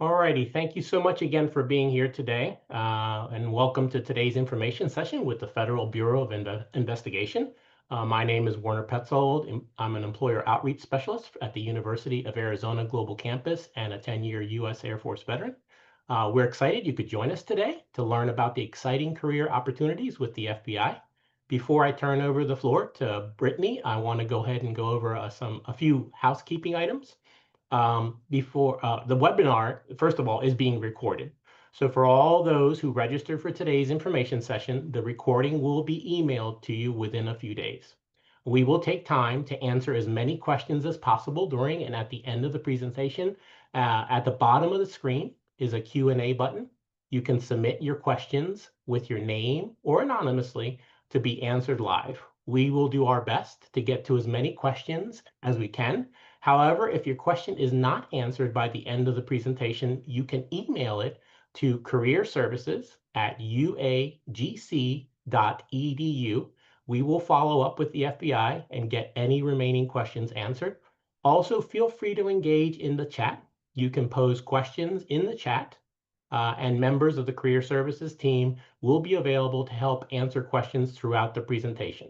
Alrighty, thank you so much again for being here today, and welcome to today's information session with the Federal Bureau of Investigation. My name is Warner Petzold, and I'm an employer outreach specialist at the University of Arizona Global Campus and a 10-year U.S. Air Force veteran. We're excited you could join us today to learn about the exciting career opportunities with the FBI. Before I turn over the floor to Brittany, I want to go ahead and go over a few housekeeping items. Before the webinar, first of all, is being recorded. So for all those who registered for today's information session, the recording will be emailed to you within a few days. We will take time to answer as many questions as possible during and at the end of the presentation. At the bottom of the screen is a Q&A button. You can submit your questions with your name or anonymously to be answered live. We will do our best to get to as many questions as we can. However, if your question is not answered by the end of the presentation, you can email it to careerservices@uagc.edu. We will follow up with the FBI and get any remaining questions answered. Also, feel free to engage in the chat. You can pose questions in the chat, and members of the Career Services team will be available to help answer questions throughout the presentation.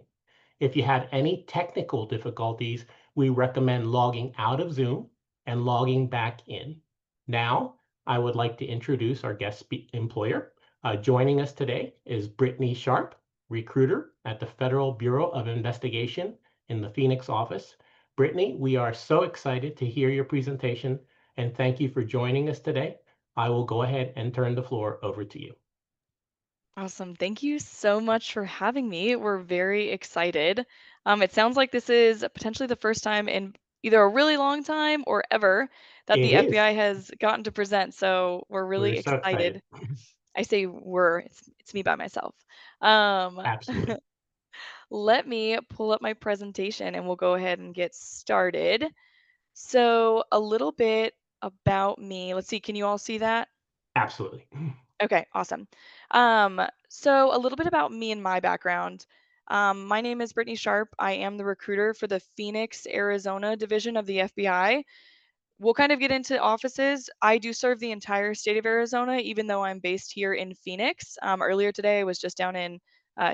If you have any technical difficulties, we recommend logging out of Zoom and logging back in. Now, I would like to introduce our guest employer. Joining us today is Brittany Sharp, recruiter at the Federal Bureau of Investigation in the Phoenix office. Brittany, we are so excited to hear your presentation, and thank you for joining us today. I will go ahead and turn the floor over to you. Awesome. Thank you so much for having me. We're very excited. It sounds like this is potentially the first time in either a really long time or ever that It the is. FBI has gotten to present. So we're We're really so excited. excited. I say we're, it's me by myself. Um, Absolutely. Let me pull up my presentation and we'll go ahead and get started. So, a little bit about me. Let's see, can you all see that? Absolutely. Okay, awesome. So a little bit about me and my background. My name is Brittany Sharp. I am the recruiter for the Phoenix, Arizona division of the FBI. We'll kind of get into offices. I do serve the entire state of Arizona, even though I'm based here in Phoenix. Earlier today, I was just down in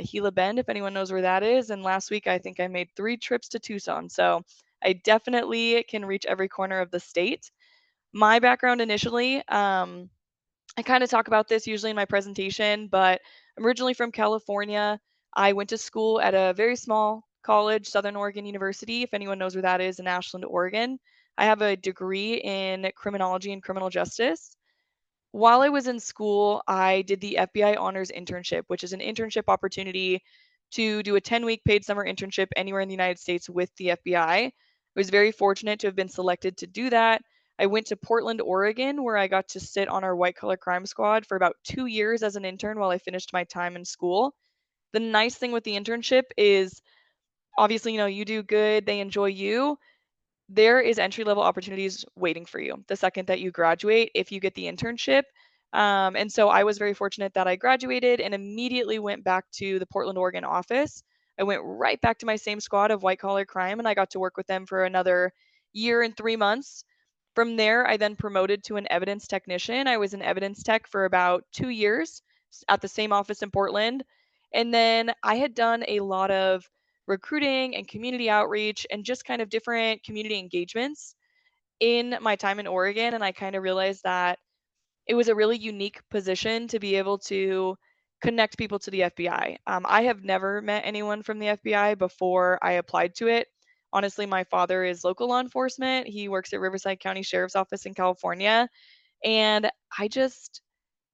Gila Bend, if anyone knows where that is. And last week, I think I made 3 trips to Tucson. So I definitely can reach every corner of the state. My background initially, I kind of talk about this usually in my presentation, but I'm originally from California. I went to school at a very small college, Southern Oregon University, if anyone knows where that is in Ashland, Oregon. I have a degree in criminology and criminal justice. While I was in school, I did the FBI Honors Internship, which is an internship opportunity to do a 10-week paid summer internship anywhere in the United States with the FBI. I was very fortunate to have been selected to do that. I went to Portland, Oregon, where I got to sit on our white collar crime squad for about 2 years as an intern while I finished my time in school. The nice thing with the internship is obviously, you do good, they enjoy you. There is entry level opportunities waiting for you the second that you graduate if you get the internship. And so I was very fortunate that I graduated and immediately went back to the Portland, Oregon office. I went right back to my same squad of white collar crime and I got to work with them for another year and 3 months. From there, I then promoted to an evidence technician. I was an evidence tech for about 2 years at the same office in Portland. And then I had done a lot of recruiting and community outreach and just kind of different community engagements in my time in Oregon. And I kind of realized that it was a really unique position to be able to connect people to the FBI. I have never met anyone from the FBI before I applied to it. Honestly, my father is local law enforcement. He works at Riverside County Sheriff's Office in California. And I just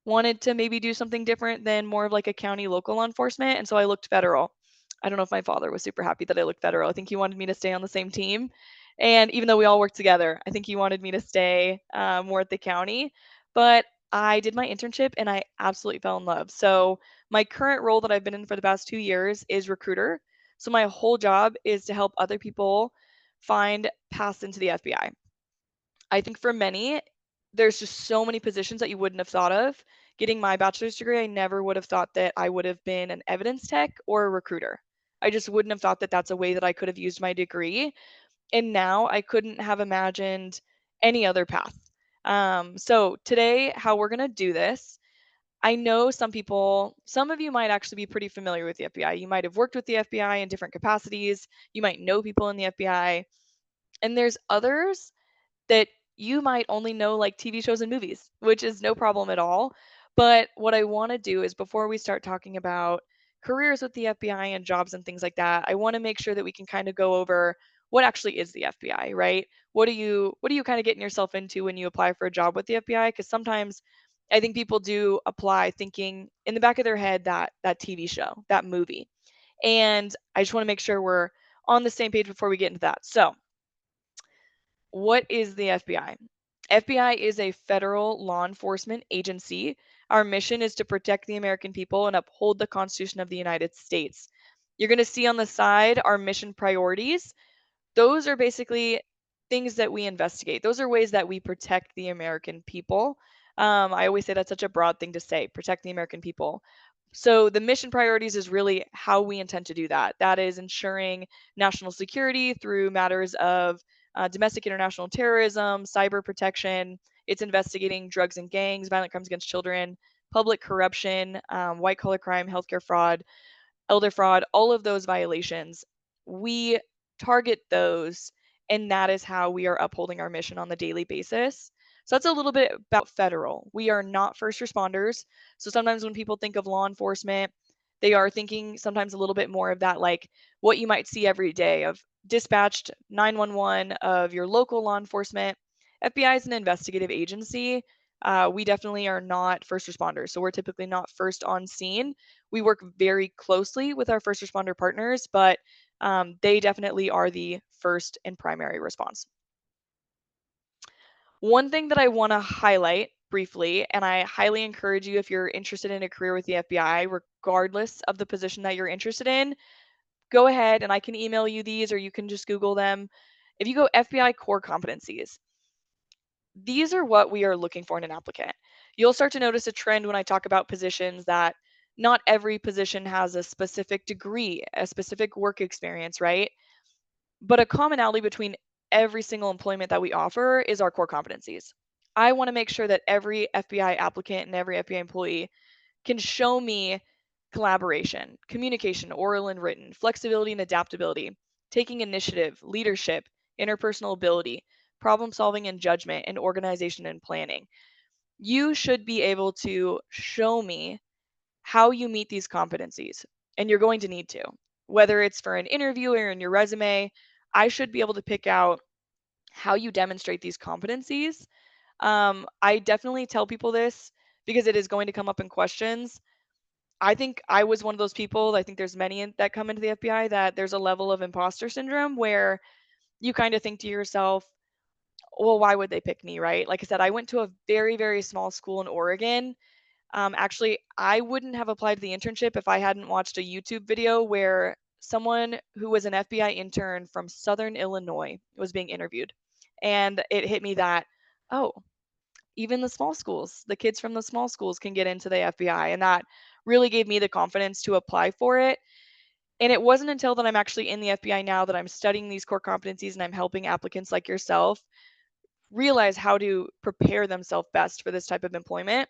wanted to maybe do something different than more of like a county local law enforcement. And so I looked federal. I don't know if my father was super happy that I looked federal. I think he wanted me to stay on the same team. And even though we all worked together, I think he wanted me to stay more at the county. But I did my internship and I absolutely fell in love. So my current role that I've been in for the past 2 years is recruiter. So my whole job is to help other people find paths into the FBI. I think for many, there's just so many positions that you wouldn't have thought of. Getting my bachelor's degree, I never would have thought that I would have been an evidence tech or a recruiter. I just wouldn't have thought that that's a way that I could have used my degree. And now I couldn't have imagined any other path. So today, how we're going to do this, I know some of you might actually be pretty familiar with the FBI. You might have worked with the FBI in different capacities. You might know people in the FBI. And there's others that you might only know like TV shows and movies, which is no problem at all. But what I want to do is before we start talking about careers with the FBI and jobs and things like that, I want to make sure that we can kind of go over what actually is the FBI, right? What are you kind of getting yourself into when you apply for a job with the FBI? Because sometimes I think people do apply thinking in the back of their head that TV show, that movie. And I just want to make sure we're on the same page before we get into that. So, what is the FBI? FBI is a federal law enforcement agency. Our mission is to protect the American people and uphold the Constitution of the United States. You're going to see on the side our mission priorities. Those are basically things that we investigate. Those are ways that we protect the American people. I always say that's such a broad thing to say, protect the American people. So the mission priorities is really how we intend to do that. That is ensuring national security through matters of domestic international terrorism, cyber protection. It's investigating drugs and gangs, violent crimes against children, public corruption, white collar crime, healthcare fraud, elder fraud, all of those violations. We target those, and that is how we are upholding our mission on the daily basis. So that's a little bit about federal. We are not first responders. So sometimes when people think of law enforcement, they are thinking sometimes a little bit more of that, like what you might see every day of dispatched 911 of your local law enforcement. FBI is an investigative agency. We definitely are not first responders. So we're typically not first on scene. We work very closely with our first responder partners, but they definitely are the first and primary response. One thing that I want to highlight briefly, and I highly encourage you if you're interested in a career with the FBI, regardless of the position that you're interested in, go ahead and I can email you these or you can just Google them. If you go FBI core competencies, these are what we are looking for in an applicant. You'll start to notice a trend when I talk about positions that not every position has a specific degree, a specific work experience, right? But a commonality between every single employment that we offer is our core competencies. I want to make sure that every FBI applicant and every FBI employee can show me collaboration, communication, oral and written, flexibility and adaptability, taking initiative, leadership, interpersonal ability, problem solving and judgment, and organization and planning. You should be able to show me how you meet these competencies, and you're going to need to. Whether it's for an interview or in your resume, I should be able to pick out how you demonstrate these competencies. I definitely tell people this because it is going to come up in questions. I think I was one of those people. I think there's many that come into the FBI that there's a level of imposter syndrome where you kind of think to yourself, well, why would they pick me, right? Like I said, I went to a very, very small school in Oregon. Actually, I wouldn't have applied to the internship if I hadn't watched a YouTube video where someone who was an FBI intern from Southern Illinois was being interviewed. And it hit me that, oh, even the small schools, the kids from the small schools can get into the FBI. And that really gave me the confidence to apply for it. And it wasn't until that I'm actually in the FBI now that I'm studying these core competencies and I'm helping applicants like yourself realize how to prepare themselves best for this type of employment.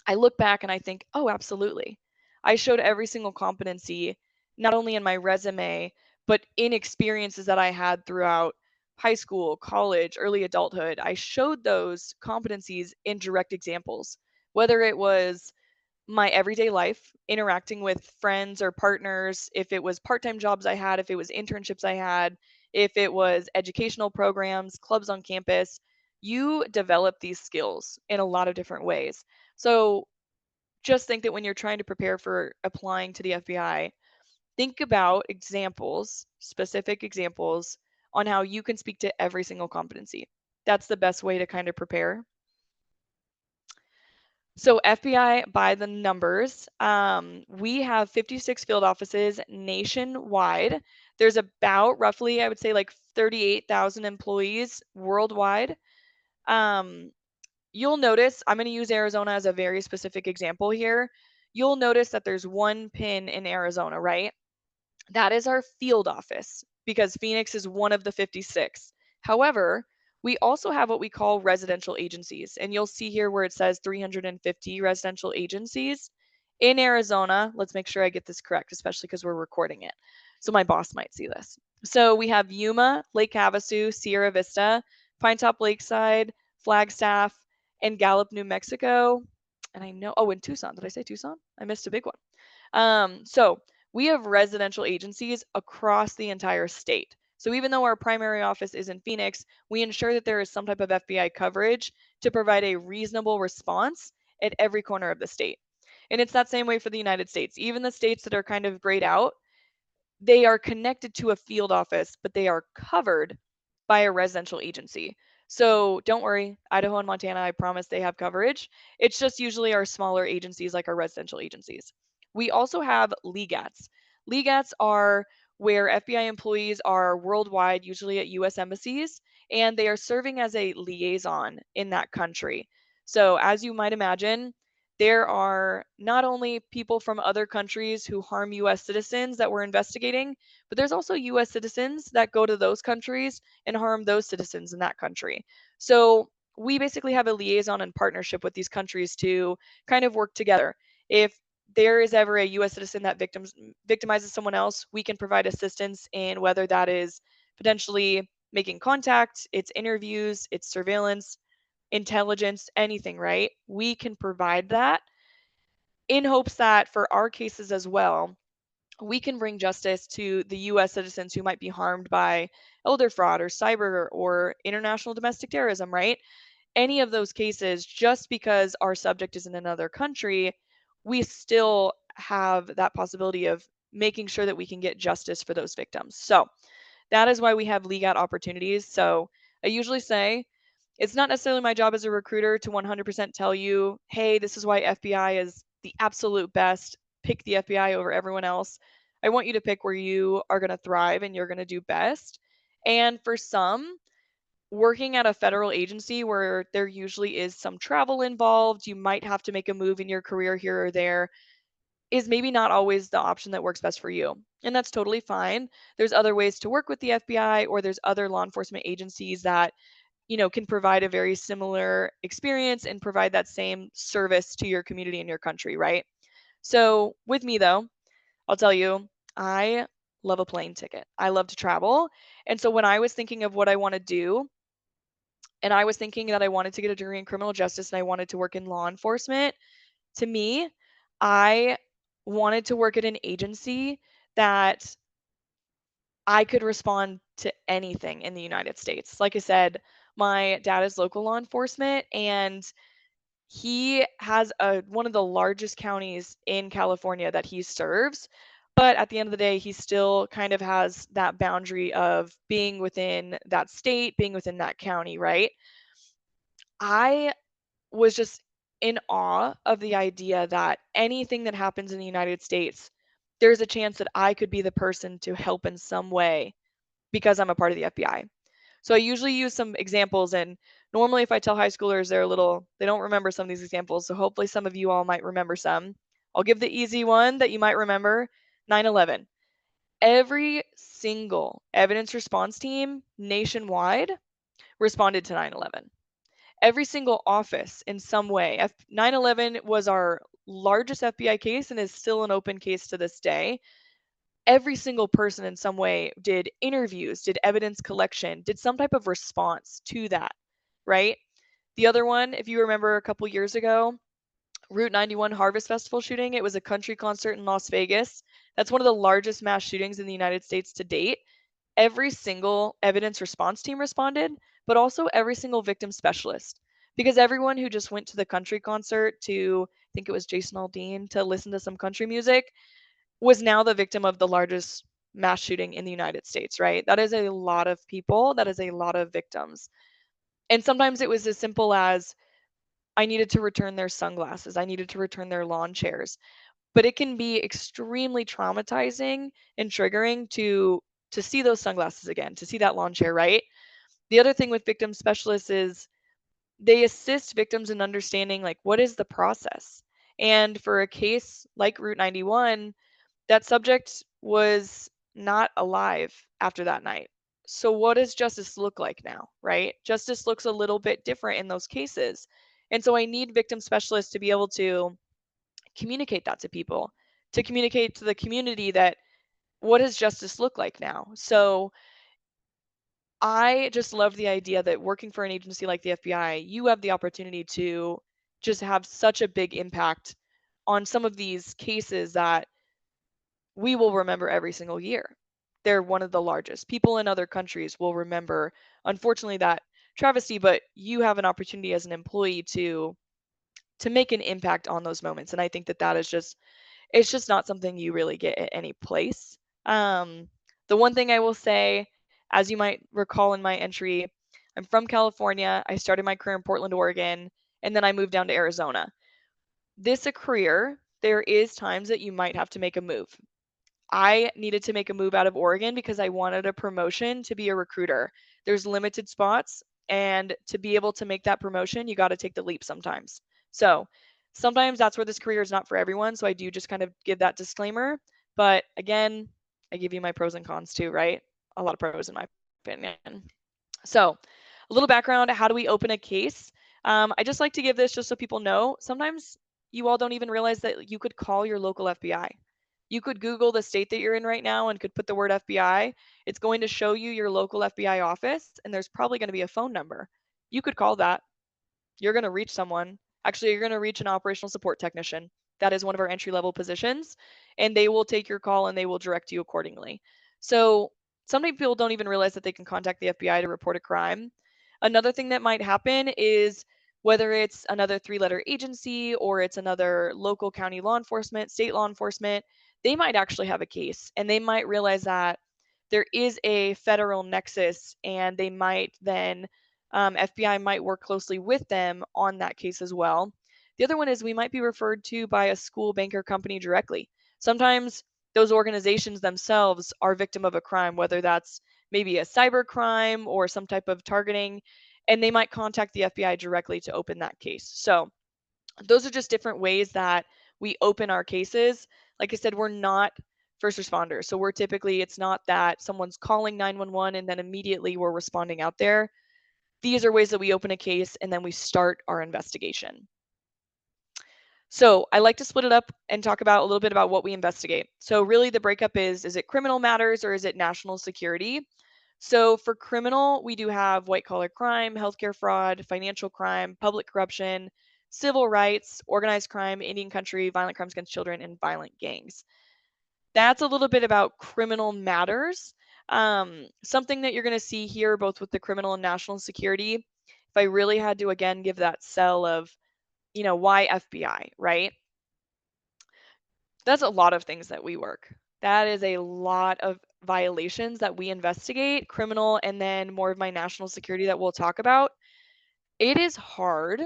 I look back and I think, oh, absolutely. I showed every single competency, not only in my resume, but in experiences that I had throughout high school, college, early adulthood. I showed those competencies in direct examples, whether it was my everyday life, interacting with friends or partners, if it was part time jobs I had, if it was internships I had, if it was educational programs, clubs on campus. You develop these skills in a lot of different ways. So just think that when you're trying to prepare for applying to the FBI, think about examples, specific examples on how you can speak to every single competency. That's the best way to kind of prepare. So FBI by the numbers, we have 56 field offices nationwide. There's about roughly, I would say like 38,000 employees worldwide. Um, you'll notice, I'm going to use Arizona as a very specific example here. You'll notice that there's one pin in Arizona, right? That is our field office because Phoenix is one of the 56. However, We also have what we call residential agencies, and you'll see here where it says 350 residential agencies in Arizona. Let's make sure I get this correct, especially because we're recording it. So my boss might see this. So we have Yuma, Lake Havasu, Sierra Vista, Pinetop Lakeside, Flagstaff, and Gallup, New Mexico. And I know, oh, in Tucson. Did I say Tucson? I missed a big one. So we have residential agencies across the entire state. So even though our primary office is in Phoenix, we ensure that there is some type of FBI coverage to provide a reasonable response at every corner of the state. And it's that same way for the United States. Even the states that are kind of grayed out, they are connected to a field office, but they are covered by a residential agency. So don't worry, Idaho and Montana, I promise they have coverage. It's just usually our smaller agencies like our residential agencies. We also have LEGATs. LEGATs are where FBI employees are worldwide, usually at US embassies, and they are serving as a liaison in that country. So as you might imagine, there are not only people from other countries who harm US citizens that we're investigating, but there's also US citizens that go to those countries and harm those citizens in that country. So we basically have a liaison and partnership with these countries to kind of work together. If there is ever a US citizen that victimizes someone else, we can provide assistance in whether that is potentially making contact, it's interviews, it's surveillance, intelligence, anything, right? We can provide that in hopes that for our cases as well, we can bring justice to the US citizens who might be harmed by elder fraud or cyber or international domestic terrorism, right? Any of those cases, just because our subject is in another country, we still have that possibility of making sure that we can get justice for those victims. So that is why we have legal opportunities. So I usually say it's not necessarily my job as a recruiter to 100% tell you, hey, this is why FBI is the absolute best. Pick the FBI over everyone else. I want you to pick where you are going to thrive and you're going to do best. And for some, working at a federal agency where there usually is some travel involved, you might have to make a move in your career here or there, is maybe not always the option that works best for you. And that's totally fine. There's other ways to work with the FBI, or there's other law enforcement agencies that can provide a very similar experience and provide that same service to your community and your country, right? So with me though, I'll tell you, I love a plane ticket. I love to travel. And so when I was thinking of what I want to do, and I was thinking that I wanted to get a degree in criminal justice and I wanted to work in law enforcement, to me, I wanted to work at an agency that I could respond to anything in the United States. Like I said, my dad is local law enforcement and he has one of the largest counties in California that he serves. But at the end of the day, he still kind of has that boundary of being within that state, being within that county, right? I was just in awe of the idea that anything that happens in the United States, there's a chance that I could be the person to help in some way because I'm a part of the FBI. So I usually use some examples, and normally if I tell high schoolers, they don't remember some of these examples. So hopefully some of you all might remember some. I'll give the easy one that you might remember, 9/11. Every single evidence response team nationwide responded to 9/11. Every single office in some way. 9/11 was our largest FBI case and is still an open case to this day. Every single person in some way did interviews, did evidence collection, did some type of response to that, right? The other one, if you remember a couple years ago, Route 91 Harvest Festival shooting, it was a country concert in Las Vegas. That's one of the largest mass shootings in the United States to date. Every single evidence response team responded, but also every single victim specialist. Because everyone who just went to the country concert to, I think it was Jason Aldean, to listen to some country music, was now the victim of the largest mass shooting in the United States, right? That is a lot of people. That is a lot of victims. And sometimes it was as simple as I needed to return their sunglasses, I needed to return their lawn chairs. But it can be extremely traumatizing and triggering to see those sunglasses again, to see that lawn chair, right? The other thing with victim specialists is they assist victims in understanding like what is the process. And for a case like Route 91, that subject was not alive after that night. So what does justice look like now, right? Justice looks a little bit different in those cases. And so I need victim specialists to be able to communicate that to people, to communicate to the community that what does justice look like now? So I just love the idea that working for an agency like the FBI, you have the opportunity to just have such a big impact on some of these cases that we will remember every single year. They're one of the largest. People in other countries will remember, unfortunately, that travesty, but you have an opportunity as an employee to make an impact on those moments. And I think that that is just it's just not something you really get at any place. The one thing I will say, as you might recall in my entry, I'm from California. I started my career in Portland, Oregon, and then I moved down to Arizona. This a career, there is times that you might have to make a move. I needed to make a move out of Oregon because I wanted a promotion to be a recruiter. There's limited spots, and to be able to make that promotion, you got to take the leap sometimes. So, sometimes that's where this career is not for everyone. So, I do just kind of give that disclaimer. But again, I give you my pros and cons too, right? A lot of pros in my opinion. So, a little background, how do we open a case? I just like to give this just so people know. Sometimes you all don't even realize that you could call your local FBI. You could Google the state that you're in right now and could put the word FBI. It's going to show you your local FBI office, and there's probably going to be a phone number. You could call that. You're going to reach someone. Actually, you're going to reach an operational support technician. That is one of our entry level positions, and they will take your call and they will direct you accordingly. So, some people don't even realize that they can contact the FBI to report a crime. Another thing that might happen is whether it's another three-letter agency or it's another local county law enforcement, state law enforcement, they might actually have a case and they might realize that there is a federal nexus and they might then FBI might work closely with them on that case as well. The other one is we might be referred to by a school, bank, or company directly. Sometimes those organizations themselves are victim of a crime, whether that's maybe a cyber crime or some type of targeting, and they might contact the FBI directly to open that case. So those are just different ways that we open our cases. Like I said, we're not first responders. So we're typically, it's not that someone's calling 911 and then immediately we're responding out there. These are ways that we open a case and then we start our investigation. So I like to split it up and talk about a little bit about what we investigate. So really the breakup is it criminal matters or is it national security? So for criminal, we do have white collar crime, healthcare fraud, financial crime, public corruption, civil rights, organized crime, Indian country, violent crimes against children, and violent gangs. That's a little bit about criminal matters. Something that you're going to see here, both with the criminal and national security, if I really had to again give that cell of, why FBI, right? That's a lot of things that we work. That is a lot of violations that we investigate, criminal, and then more of my national security that we'll talk about. It is hard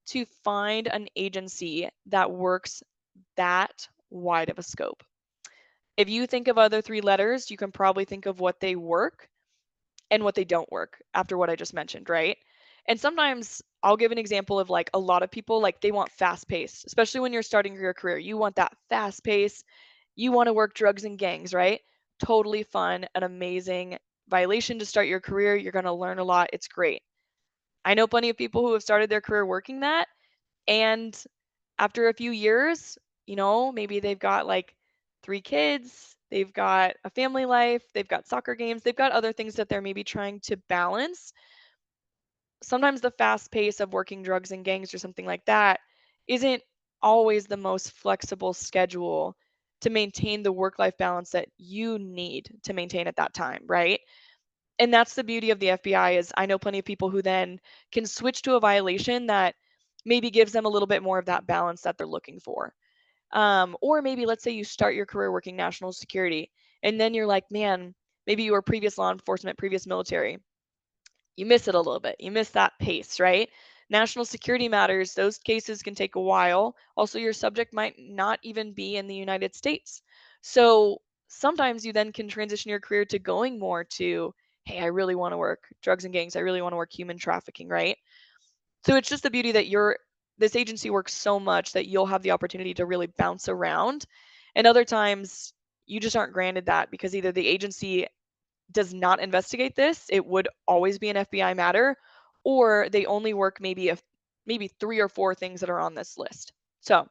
to find an agency that works that wide of a scope. If you think of other three letters, you can probably think of what they work and what they don't work after what I just mentioned, right? And sometimes I'll give an example of like a lot of people like they want fast pace, especially when you're starting your career. You want that fast pace. You want to work drugs and gangs, right? Totally fun, an amazing violation to start your career. You're going to learn a lot. It's great. I know plenty of people who have started their career working that. And after a few years, maybe they've got like 3 kids, they've got a family life, they've got soccer games, they've got other things that they're maybe trying to balance. Sometimes the fast pace of working drugs and gangs or something like that isn't always the most flexible schedule to maintain the work-life balance that you need to maintain at that time, right? And that's the beauty of the FBI is I know plenty of people who then can switch to a violation that maybe gives them a little bit more of that balance that they're looking for. Or maybe let's say you start your career working national security and then you're like, man, maybe you were previous law enforcement, previous military. You miss it a little bit. You miss that pace, right? National security matters. Those cases can take a while. Also, your subject might not even be in the United States. So sometimes you then can transition your career to going more to, hey, I really want to work drugs and gangs. I really want to work human trafficking, right? So it's just the beauty that this agency works so much that you'll have the opportunity to really bounce around. And other times you just aren't granted that because either the agency does not investigate this, it would always be an FBI matter, or they only work maybe 3 or 4 things that are on this list. So,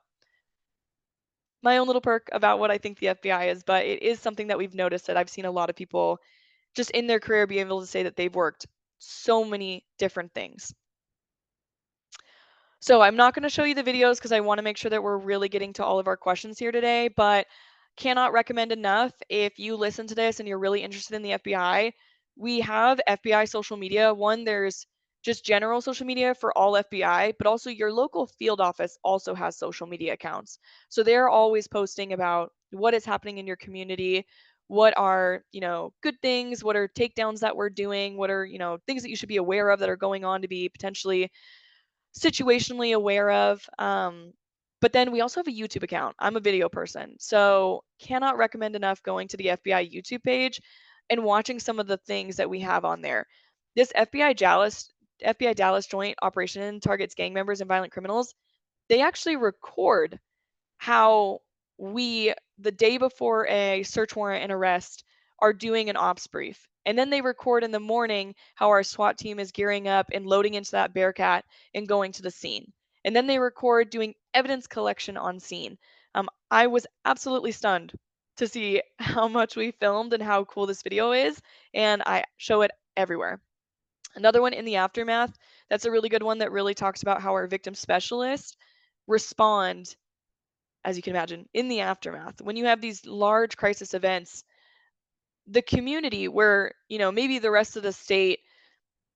my own little perk about what I think the FBI is, but it is something that we've noticed that I've seen a lot of people just in their career be able to say that they've worked so many different things. So I'm not going to show you the videos because I want to make sure that we're really getting to all of our questions here today, but cannot recommend enough. If you listen to this and you're really interested in the FBI, we have FBI social media. One, there's just general social media for all FBI, but also your local field office also has social media accounts. So they're always posting about what is happening in your community, what are, good things, what are takedowns that we're doing, what are, things that you should be aware of that are going on to be potentially situationally aware of. But then we also have a YouTube account. I'm a video person, so cannot recommend enough going to the FBI YouTube page and watching some of the things that we have on there. This FBI Dallas Joint Operation targets gang members and violent criminals. They actually record how we, the day before a search warrant and arrest, are doing an ops brief. And then they record in the morning how our SWAT team is gearing up and loading into that Bearcat and going to the scene. And then they record doing evidence collection on scene. I was absolutely stunned to see how much we filmed and how cool this video is. And I show it everywhere. Another one in the aftermath, that's a really good one that really talks about how our victim specialists respond, as you can imagine, in the aftermath. When you have these large crisis events, the community where, maybe the rest of the state,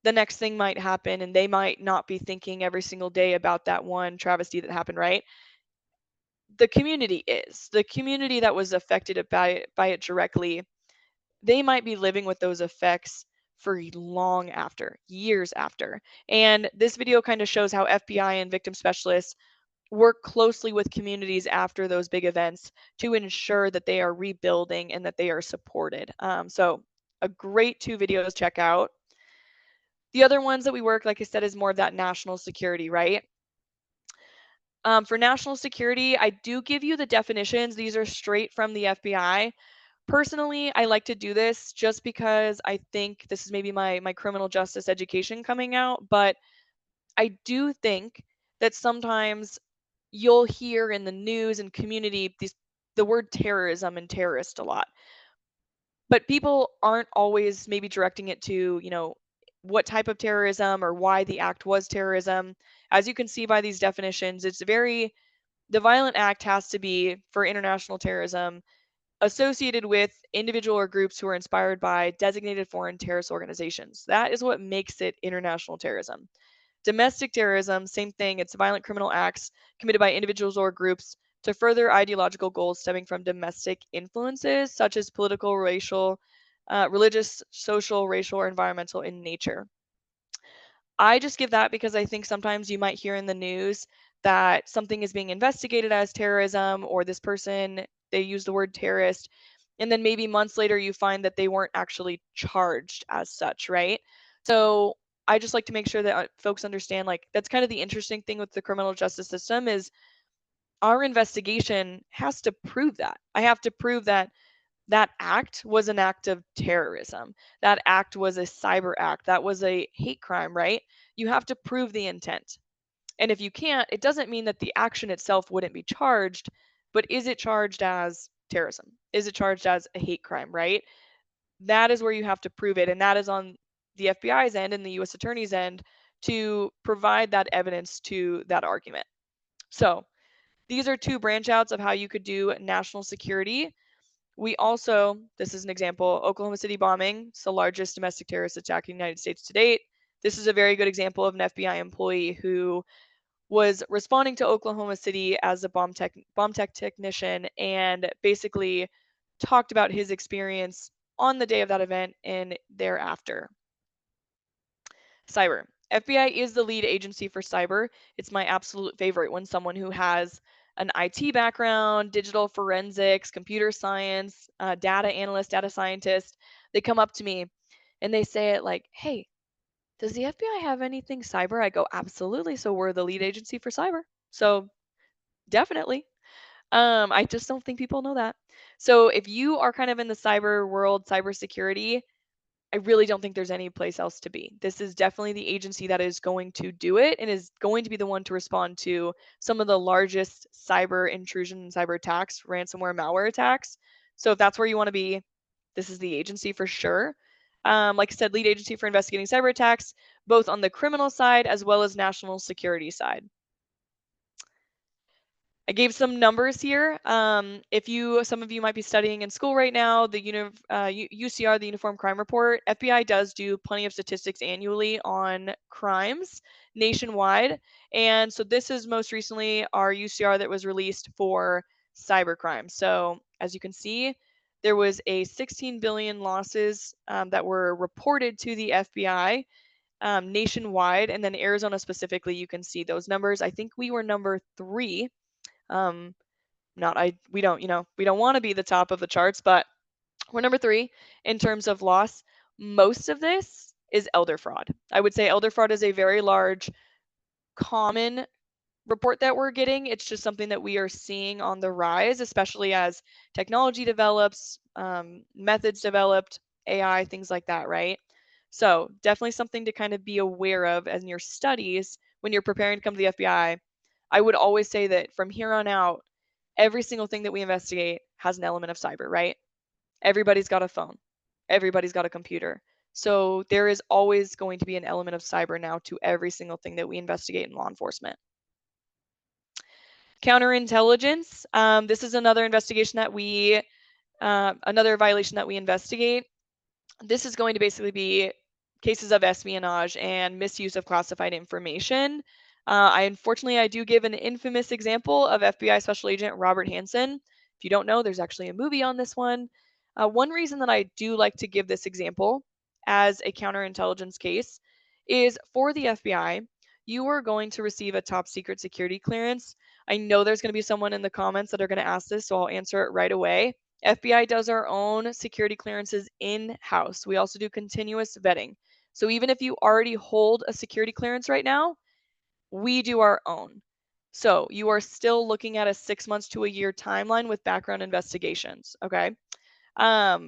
the next thing might happen and they might not be thinking every single day about that one travesty that happened, right? The community is. The community that was affected by it directly, they might be living with those effects for long after, years after. And this video kind of shows how FBI and victim specialists work closely with communities after those big events to ensure that they are rebuilding and that they are supported. So a great 2 videos check out. The other ones that we work, like I said, is more of that national security, right? For national security, I do give you the definitions. These are straight from the FBI. Personally, I like to do this just because I think this is maybe my criminal justice education coming out, but I do think that sometimes you'll hear in the news and community the word terrorism and terrorist a lot. But people aren't always maybe directing it to, what type of terrorism or why the act was terrorism. As you can see by these definitions, the violent act has to be for international terrorism associated with individual or groups who are inspired by designated foreign terrorist organizations. That is what makes it international terrorism. Domestic terrorism, same thing. It's violent criminal acts committed by individuals or groups to further ideological goals stemming from domestic influences, such as political, racial, religious, social, racial, or environmental in nature. I just give that because I think sometimes you might hear in the news that something is being investigated as terrorism or this person, they use the word terrorist, and then maybe months later you find that they weren't actually charged as such, right? So I just like to make sure that folks understand, like, that's kind of the interesting thing with the criminal justice system is our investigation has to prove that. I have to prove that that act was an act of terrorism. That act was a cyber act. That was a hate crime, right? You have to prove the intent. And if you can't, it doesn't mean that the action itself wouldn't be charged, but is it charged as terrorism? Is it charged as a hate crime, right? That is where you have to prove it. And that is on the FBI's end and the US Attorney's end to provide that evidence to that argument. So these are 2 branch outs of how you could do national security. We also, this is an example, Oklahoma City bombing. It's the largest domestic terrorist attack in the United States to date. This is a very good example of an FBI employee who was responding to Oklahoma City as a bomb tech technician and basically talked about his experience on the day of that event and thereafter. Cyber. FBI is the lead agency for cyber. It's my absolute favorite when someone who has an IT background, digital forensics, computer science, data analyst, data scientist, they come up to me and they say it like, hey, does the FBI have anything cyber? I go, absolutely. So we're the lead agency for cyber. So definitely. I just don't think people know that. So if you are kind of in the cyber world, cybersecurity, I really don't think there's any place else to be. This is definitely the agency that is going to do it and is going to be the one to respond to some of the largest cyber intrusion and cyber attacks, ransomware, malware attacks. So if that's where you want to be, this is the agency for sure. Like I said, lead agency for investigating cyber attacks, both on the criminal side as well as national security side. I gave some numbers here. Some of you might be studying in school right now, the UCR, the Uniform Crime Report, FBI does do plenty of statistics annually on crimes nationwide. And so this is most recently our UCR that was released for cybercrime. So as you can see, there was a 16 billion losses that were reported to the FBI nationwide. And then Arizona specifically, you can see those numbers. I think we were number 3. We don't, we don't want to be the top of the charts, but we're number 3 in terms of loss. Most of this is elder fraud. I would say elder fraud is a very large, common report that we're getting. It's just something that we are seeing on the rise, especially as technology develops, methods developed, AI, things like that, right? So definitely something to kind of be aware of in your studies when you're preparing to come to the FBI. I would always say that from here on out, every single thing that we investigate has an element of cyber, right? Everybody's got a phone. Everybody's got a computer. So there is always going to be an element of cyber now to every single thing that we investigate in law enforcement. Counterintelligence. This is another investigation that another violation that we investigate. This is going to basically be cases of espionage and misuse of classified information. Unfortunately, I do give an infamous example of FBI Special Agent Robert Hansen. If you don't know, there's actually a movie on this one. One reason that I do like to give this example as a counterintelligence case is for the FBI, you are going to receive a top secret security clearance. I know there's going to be someone in the comments that are going to ask this, so I'll answer it right away. FBI does our own security clearances in-house. We also do continuous vetting. So even if you already hold a security clearance right now, we do our own. So you are still looking at a 6 months to a year timeline with background investigations, okay?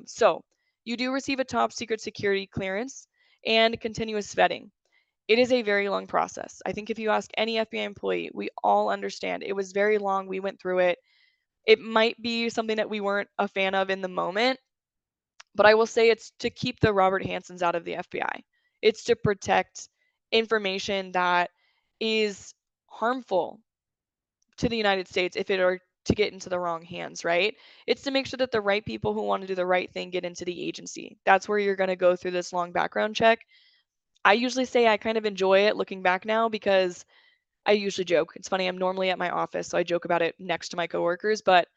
So you do receive a top secret security clearance and continuous vetting. It is a very long process. I think if you ask any FBI employee, we all understand it was very long. We went through it. It might be something that we weren't a fan of in the moment, but I will say it's to keep the Robert Hansens out of the FBI. It's to protect information that is harmful to the United States if it are to get into the wrong hands, right? It's to make sure that the right people who want to do the right thing get into the agency. That's where you're going to go through this long background check. I usually say I kind of enjoy it looking back now because I usually joke. It's funny, I'm normally at my office, so I joke about it next to my coworkers, but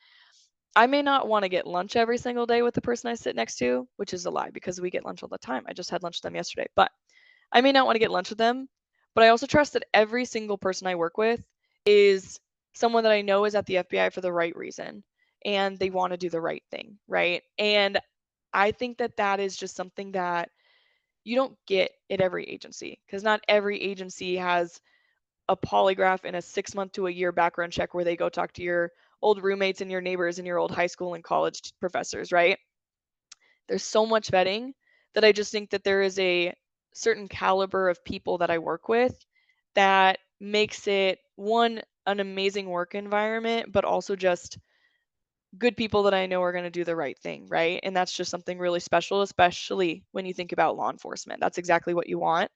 I may not want to get lunch every single day with the person I sit next to, which is a lie because we get lunch all the time. I just had lunch with them yesterday, but I may not want to get lunch with them, but I also trust that every single person I work with is someone that I know is at the FBI for the right reason and they want to do the right thing, right? And I think that that is just something that you don't get at every agency because not every agency has a polygraph and a 6 month to a year background check where they go talk to your old roommates and your neighbors and your old high school and college professors, right? There's so much vetting that I just think that there is a certain caliber of people that I work with that makes it one, an amazing work environment, but also just good people that I know are going to do the right thing, right? And that's just something really special, especially when you think about law enforcement. That's exactly what you want.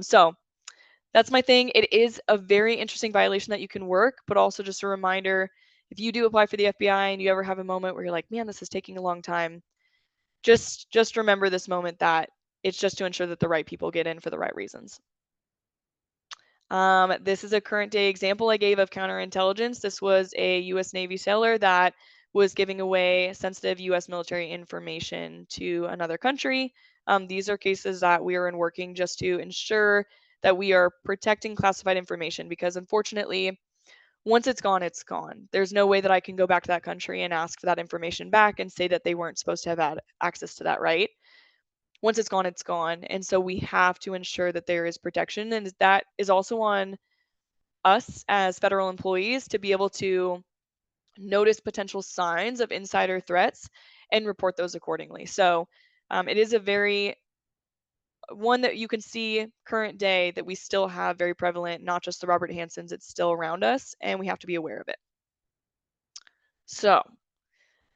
So that's my thing. It is a very interesting violation that you can work, but also just a reminder, if you do apply for the FBI and you ever have a moment where you're like, man, this is taking a long time, just remember this moment that it's just to ensure that the right people get in for the right reasons. This is a current day example I gave of counterintelligence. This was a U.S. Navy sailor that was giving away sensitive U.S. military information to another country. These are cases that we are in working just to ensure that we are protecting classified information because unfortunately, once it's gone, it's gone. There's no way that I can go back to that country and ask for that information back and say that they weren't supposed to have had access to that, right? Once it's gone, it's gone. And so we have to ensure that there is protection. And that is also on us as federal employees to be able to notice potential signs of insider threats and report those accordingly. So it is a very one that you can see current day that we still have very prevalent, not just the Robert Hansons, it's still around us, and we have to be aware of it. So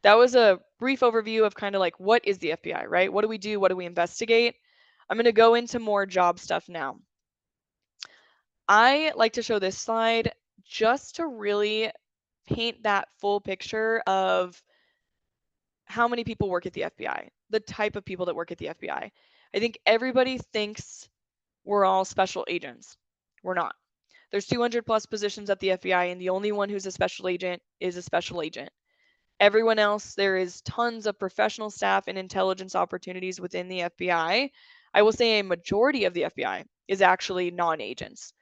that was a brief overview of kind of like what is the FBI, right? What do we do? What do we investigate? I'm going to go into more job stuff now. I like to show this slide just to really paint that full picture of how many people work at the FBI, the type of people that work at the FBI. I think everybody thinks we're all special agents. We're not. There's 200 plus positions at the FBI, and the only one who's a special agent is a special agent. Everyone else, there is tons of professional staff and intelligence opportunities within the FBI. I will say a majority of the FBI is actually non-agents.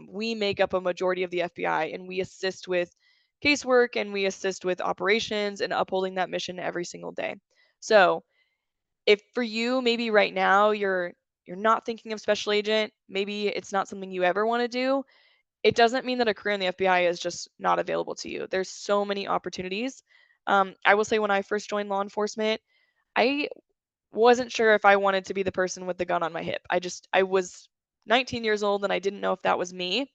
We make up a majority of the FBI, and we assist with casework and we assist with operations and upholding that mission every single day. So if for you, maybe right now you're not thinking of special agent, maybe it's not something you ever want to do, it doesn't mean that a career in the FBI is just not available to you. There's so many opportunities. I will say when I first joined law enforcement, I wasn't sure if I wanted to be the person with the gun on my hip. I was 19 years old and I didn't know if that was me.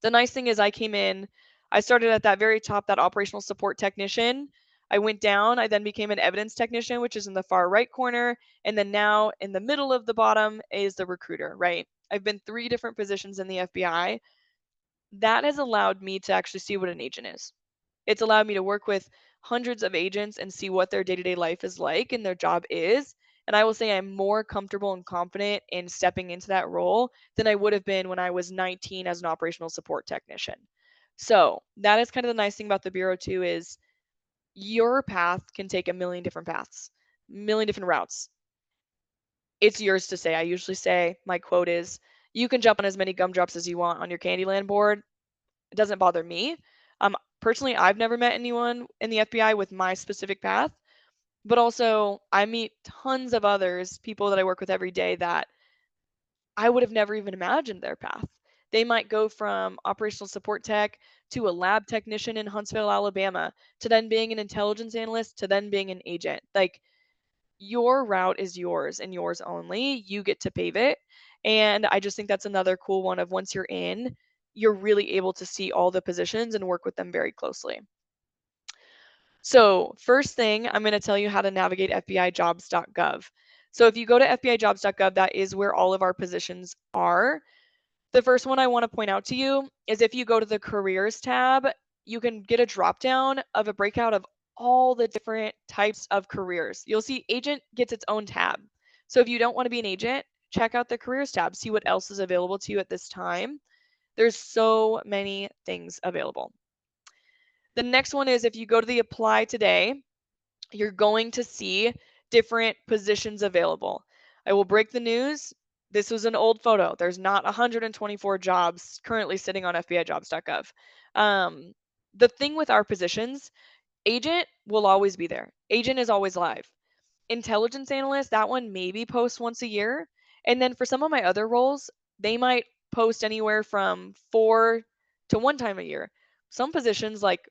The nice thing is I came in, I started at that very top, that operational support technician. I went down, I then became an evidence technician, which is in the far right corner. And then now in the middle of the bottom is the recruiter, right? I've been 3 different positions in the FBI. That has allowed me to actually see what an agent is. It's allowed me to work with hundreds of agents and see what their day-to-day life is like and their job is. And I will say I'm more comfortable and confident in stepping into that role than I would have been when I was 19 as an operational support technician. So that is kind of the nice thing about the Bureau too is your path can take a million different paths, a million different routes. It's yours to say. I usually say my quote is, you can jump on as many gumdrops as you want on your Candyland board. It doesn't bother me. Personally, I've never met anyone in the FBI with my specific path, but also I meet tons of others, people that I work with every day that I would have never even imagined their path. They might go from operational support tech to a lab technician in Huntsville, Alabama, to then being an intelligence analyst, to then being an agent. Like your route is yours and yours only. You get to pave it. And I just think that's another cool one of once you're in, you're really able to see all the positions and work with them very closely. So first thing, I'm going to tell you how to navigate FBIjobs.gov. So if you go to FBIjobs.gov, that is where all of our positions are. The first one I want to point out to you is if you go to the careers tab, you can get a drop down of a breakout of all the different types of careers. You'll see agent gets its own tab. So if you don't want to be an agent, check out the careers tab, see what else is available to you at this time. There's so many things available. The next one is if you go to the apply today, you're going to see different positions available. I will break the news. This was an old photo. There's not 124 jobs currently sitting on FBIjobs.gov. The thing with our positions, agent will always be there. Agent is always live. Intelligence analyst, that one maybe posts once a year. And then for some of my other roles, they might post anywhere from 4 to 1 time a year. Some positions like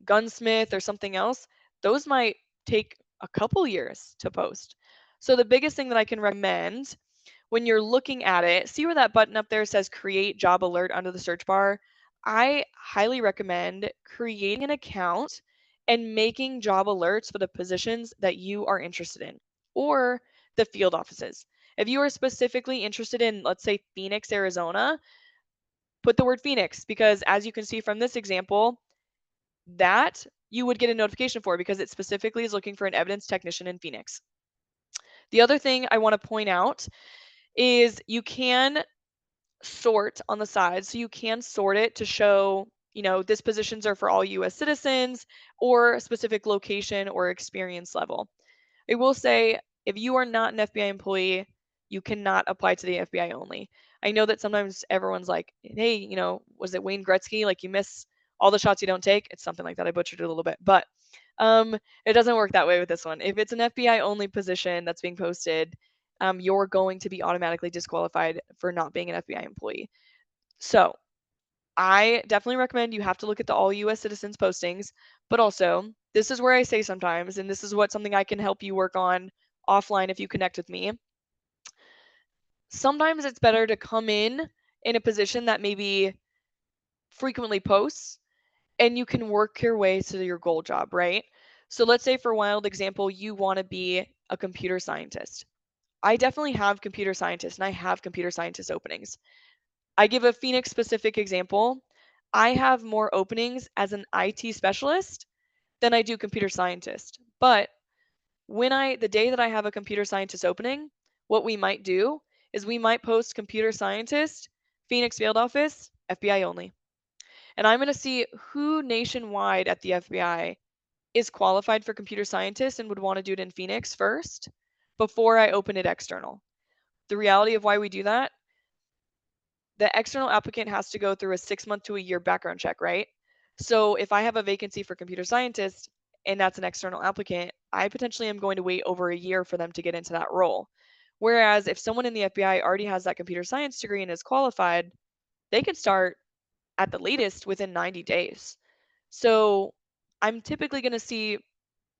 gunsmith or something else, those might take a couple years to post. So the biggest thing that I can recommend when you're looking at it, see where that button up there says create job alert under the search bar. I highly recommend creating an account and making job alerts for the positions that you are interested in or the field offices. If you are specifically interested in, let's say, Phoenix, Arizona, put the word Phoenix because as you can see from this example, that you would get a notification for because it specifically is looking for an evidence technician in Phoenix. The other thing I want to point out is you can sort on the side. So you can sort it to show, this positions are for all US citizens or a specific location or experience level. I will say if you are not an FBI employee, you cannot apply to the FBI only. I know that sometimes everyone's like, hey, was it Wayne Gretzky? Like you miss all the shots you don't take. It's something like that. I butchered it a little bit, but it doesn't work that way with this one. If it's an FBI only position that's being posted, you're going to be automatically disqualified for not being an FBI employee. So I definitely recommend you have to look at the all US citizens postings, but also this is where I say sometimes, and this is what something I can help you work on offline if you connect with me. sometimes it's better to come in a position that maybe frequently posts and you can work your way to your goal job, right? So let's say for wild example, you want to be a computer scientist. I definitely have computer scientists and I have computer scientist openings. I give a Phoenix specific example. I have more openings as an IT specialist than I do computer scientist. But the day that I have a computer scientist opening, what we might do is we might post computer scientist, Phoenix field office, FBI only. And I'm going to see who nationwide at the FBI is qualified for computer scientist and would want to do it in Phoenix first before I open it external. The reality of why we do that, the external applicant has to go through a 6 month to a year background check, right? So if I have a vacancy for computer scientist and that's an external applicant, I potentially am going to wait over a year for them to get into that role. Whereas if someone in the FBI already has that computer science degree and is qualified, they can start at the latest within 90 days. So I'm typically going to see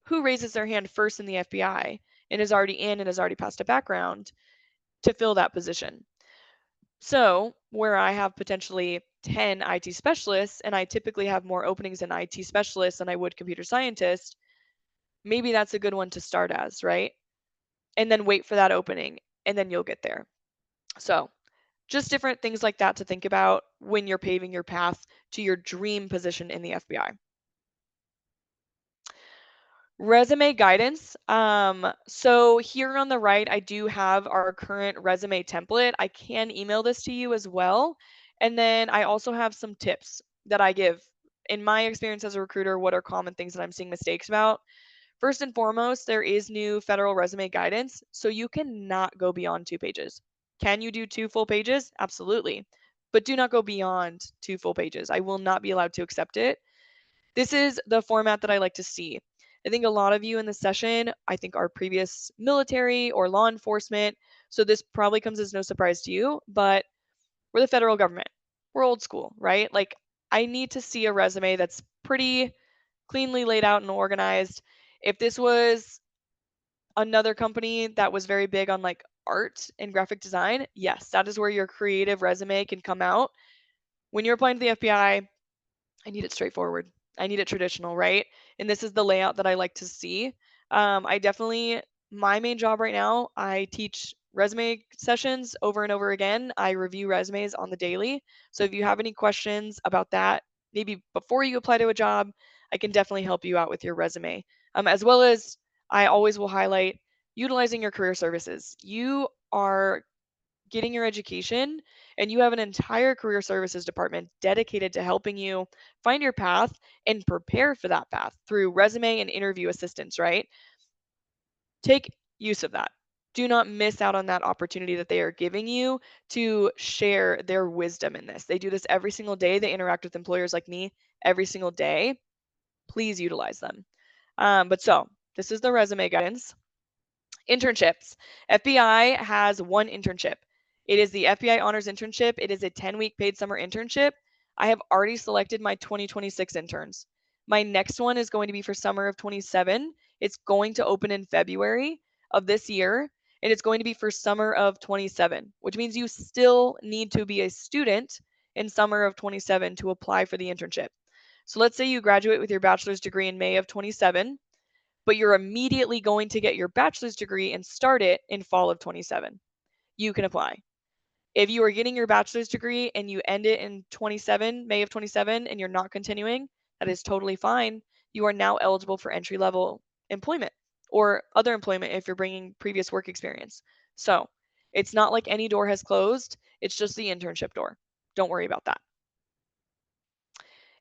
who raises their hand first in the FBI and is already in and has already passed a background to fill that position. So, where I have potentially 10 IT specialists and I typically have more openings in IT specialists than I would computer scientists, maybe that's a good one to start as, right? And then wait for that opening and then you'll get there. So, just different things like that to think about when you're paving your path to your dream position in the FBI. Resume guidance. So here on the right, I do have our current resume template. I can email this to you as well. And then I also have some tips that I give. In my experience as a recruiter, what are common things that I'm seeing mistakes about? First and foremost, there is new federal resume guidance, so you cannot go beyond 2 pages. Can you do 2 full pages? Absolutely. But do not go beyond 2 full pages. I will not be allowed to accept it. This is the format that I like to see. I think a lot of you in the session, I think are previous military or law enforcement. So this probably comes as no surprise to you, but we're the federal government. We're old school, right? Like I need to see a resume that's pretty cleanly laid out and organized. If this was another company that was very big on like art and graphic design, yes, that is where your creative resume can come out. When you're applying to the FBI, I need it straightforward. I need it traditional, right? And this is the layout that I like to see. I definitely, my main job right now, I teach resume sessions over and over again. I review resumes on the daily. So if you have any questions about that, maybe before you apply to a job, I can definitely help you out with your resume. As well as I always will highlight utilizing your career services. You are getting your education and you have an entire career services department dedicated to helping you find your path and prepare for that path through resume and interview assistance, right? Take use of that. Do not miss out on that opportunity that they are giving you to share their wisdom in this. They do this every single day. They interact with employers like me every single day. Please utilize them. But this is the resume guidance. Internships. FBI has one internship. It is the FBI Honors Internship. It is a 10-week paid summer internship. I have already selected my 2026 interns. My next one is going to be for summer of 27. It's going to open in February of this year, and it's going to be for summer of 27, which means you still need to be a student in summer of 27 to apply for the internship. So let's say you graduate with your bachelor's degree in May of 27, but you're immediately going to get your bachelor's degree and start it in fall of 27. You can apply. If you are getting your bachelor's degree and you end it in 27, May of 27, and you're not continuing, that is totally fine. You are now eligible for entry level employment or other employment if you're bringing previous work experience. So it's not like any door has closed, it's just the internship door. Don't worry about that.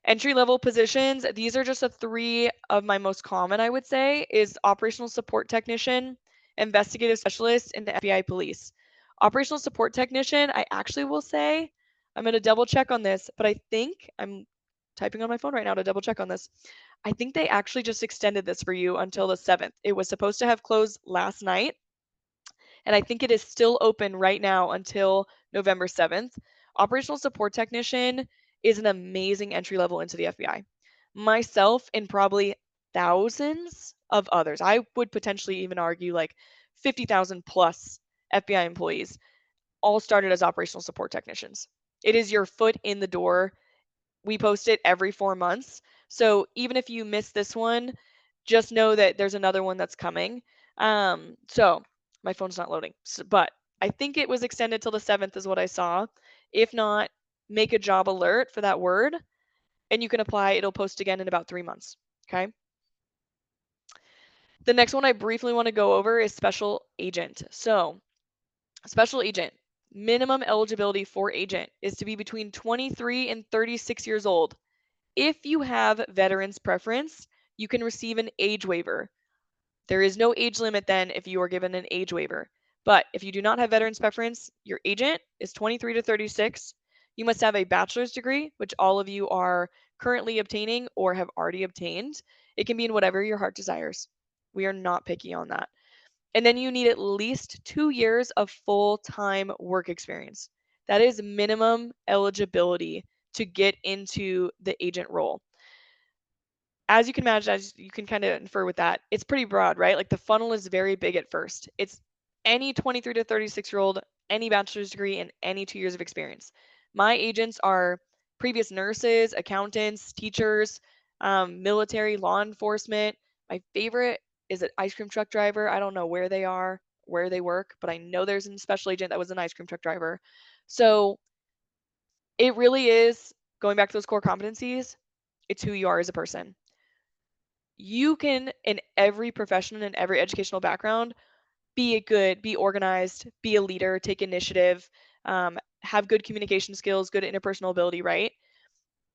Entry level positions, these are just the 3 of my most common, I would say, is operational support technician, investigative specialist, and the FBI police. Operational support technician, I actually will say, I'm going to double check on this, but I think I'm typing on my phone right now to double check on this. I think they actually just extended this for you until the 7th. It was supposed to have closed last night, and I think it is still open right now until November 7th. Operational support technician is an amazing entry level into the FBI. Myself and probably thousands of others, I would potentially even argue like 50,000 plus FBI employees, all started as operational support technicians. It is your foot in the door. We post it every 4 months. So even if you miss this one, just know that there's another one that's coming. So my phone's not loading, but I think it was extended till the 7th is what I saw. If not, make a job alert for that word and you can apply. It'll post again in about 3 months. Okay. The next one I briefly want to go over is special agent. So special agent, minimum eligibility for agent is to be between 23 and 36 years old. If you have veterans preference, you can receive an age waiver. There is no age limit then if you are given an age waiver. But if you do not have veterans preference, your agent is 23 to 36. You must have a bachelor's degree, which all of you are currently obtaining or have already obtained. It can be in whatever your heart desires. We are not picky on that. And then you need at least 2 years of full-time work experience. That is minimum eligibility to get into the agent role. As you can imagine, as you can kind of infer with that, it's pretty broad, right? Like the funnel is very big at first. It's any 23 to 36-year-old, any bachelor's degree, and any 2 years of experience. My agents are previous nurses, accountants, teachers, military, law enforcement. My favorite is an ice cream truck driver. I don't know where they are, where they work, but I know there's a special agent that was an ice cream truck driver. So it really is going back to those core competencies. It's who you are as a person. You can, in every profession and every educational background, be organized, be a leader, take initiative, have good communication skills, good interpersonal ability, right?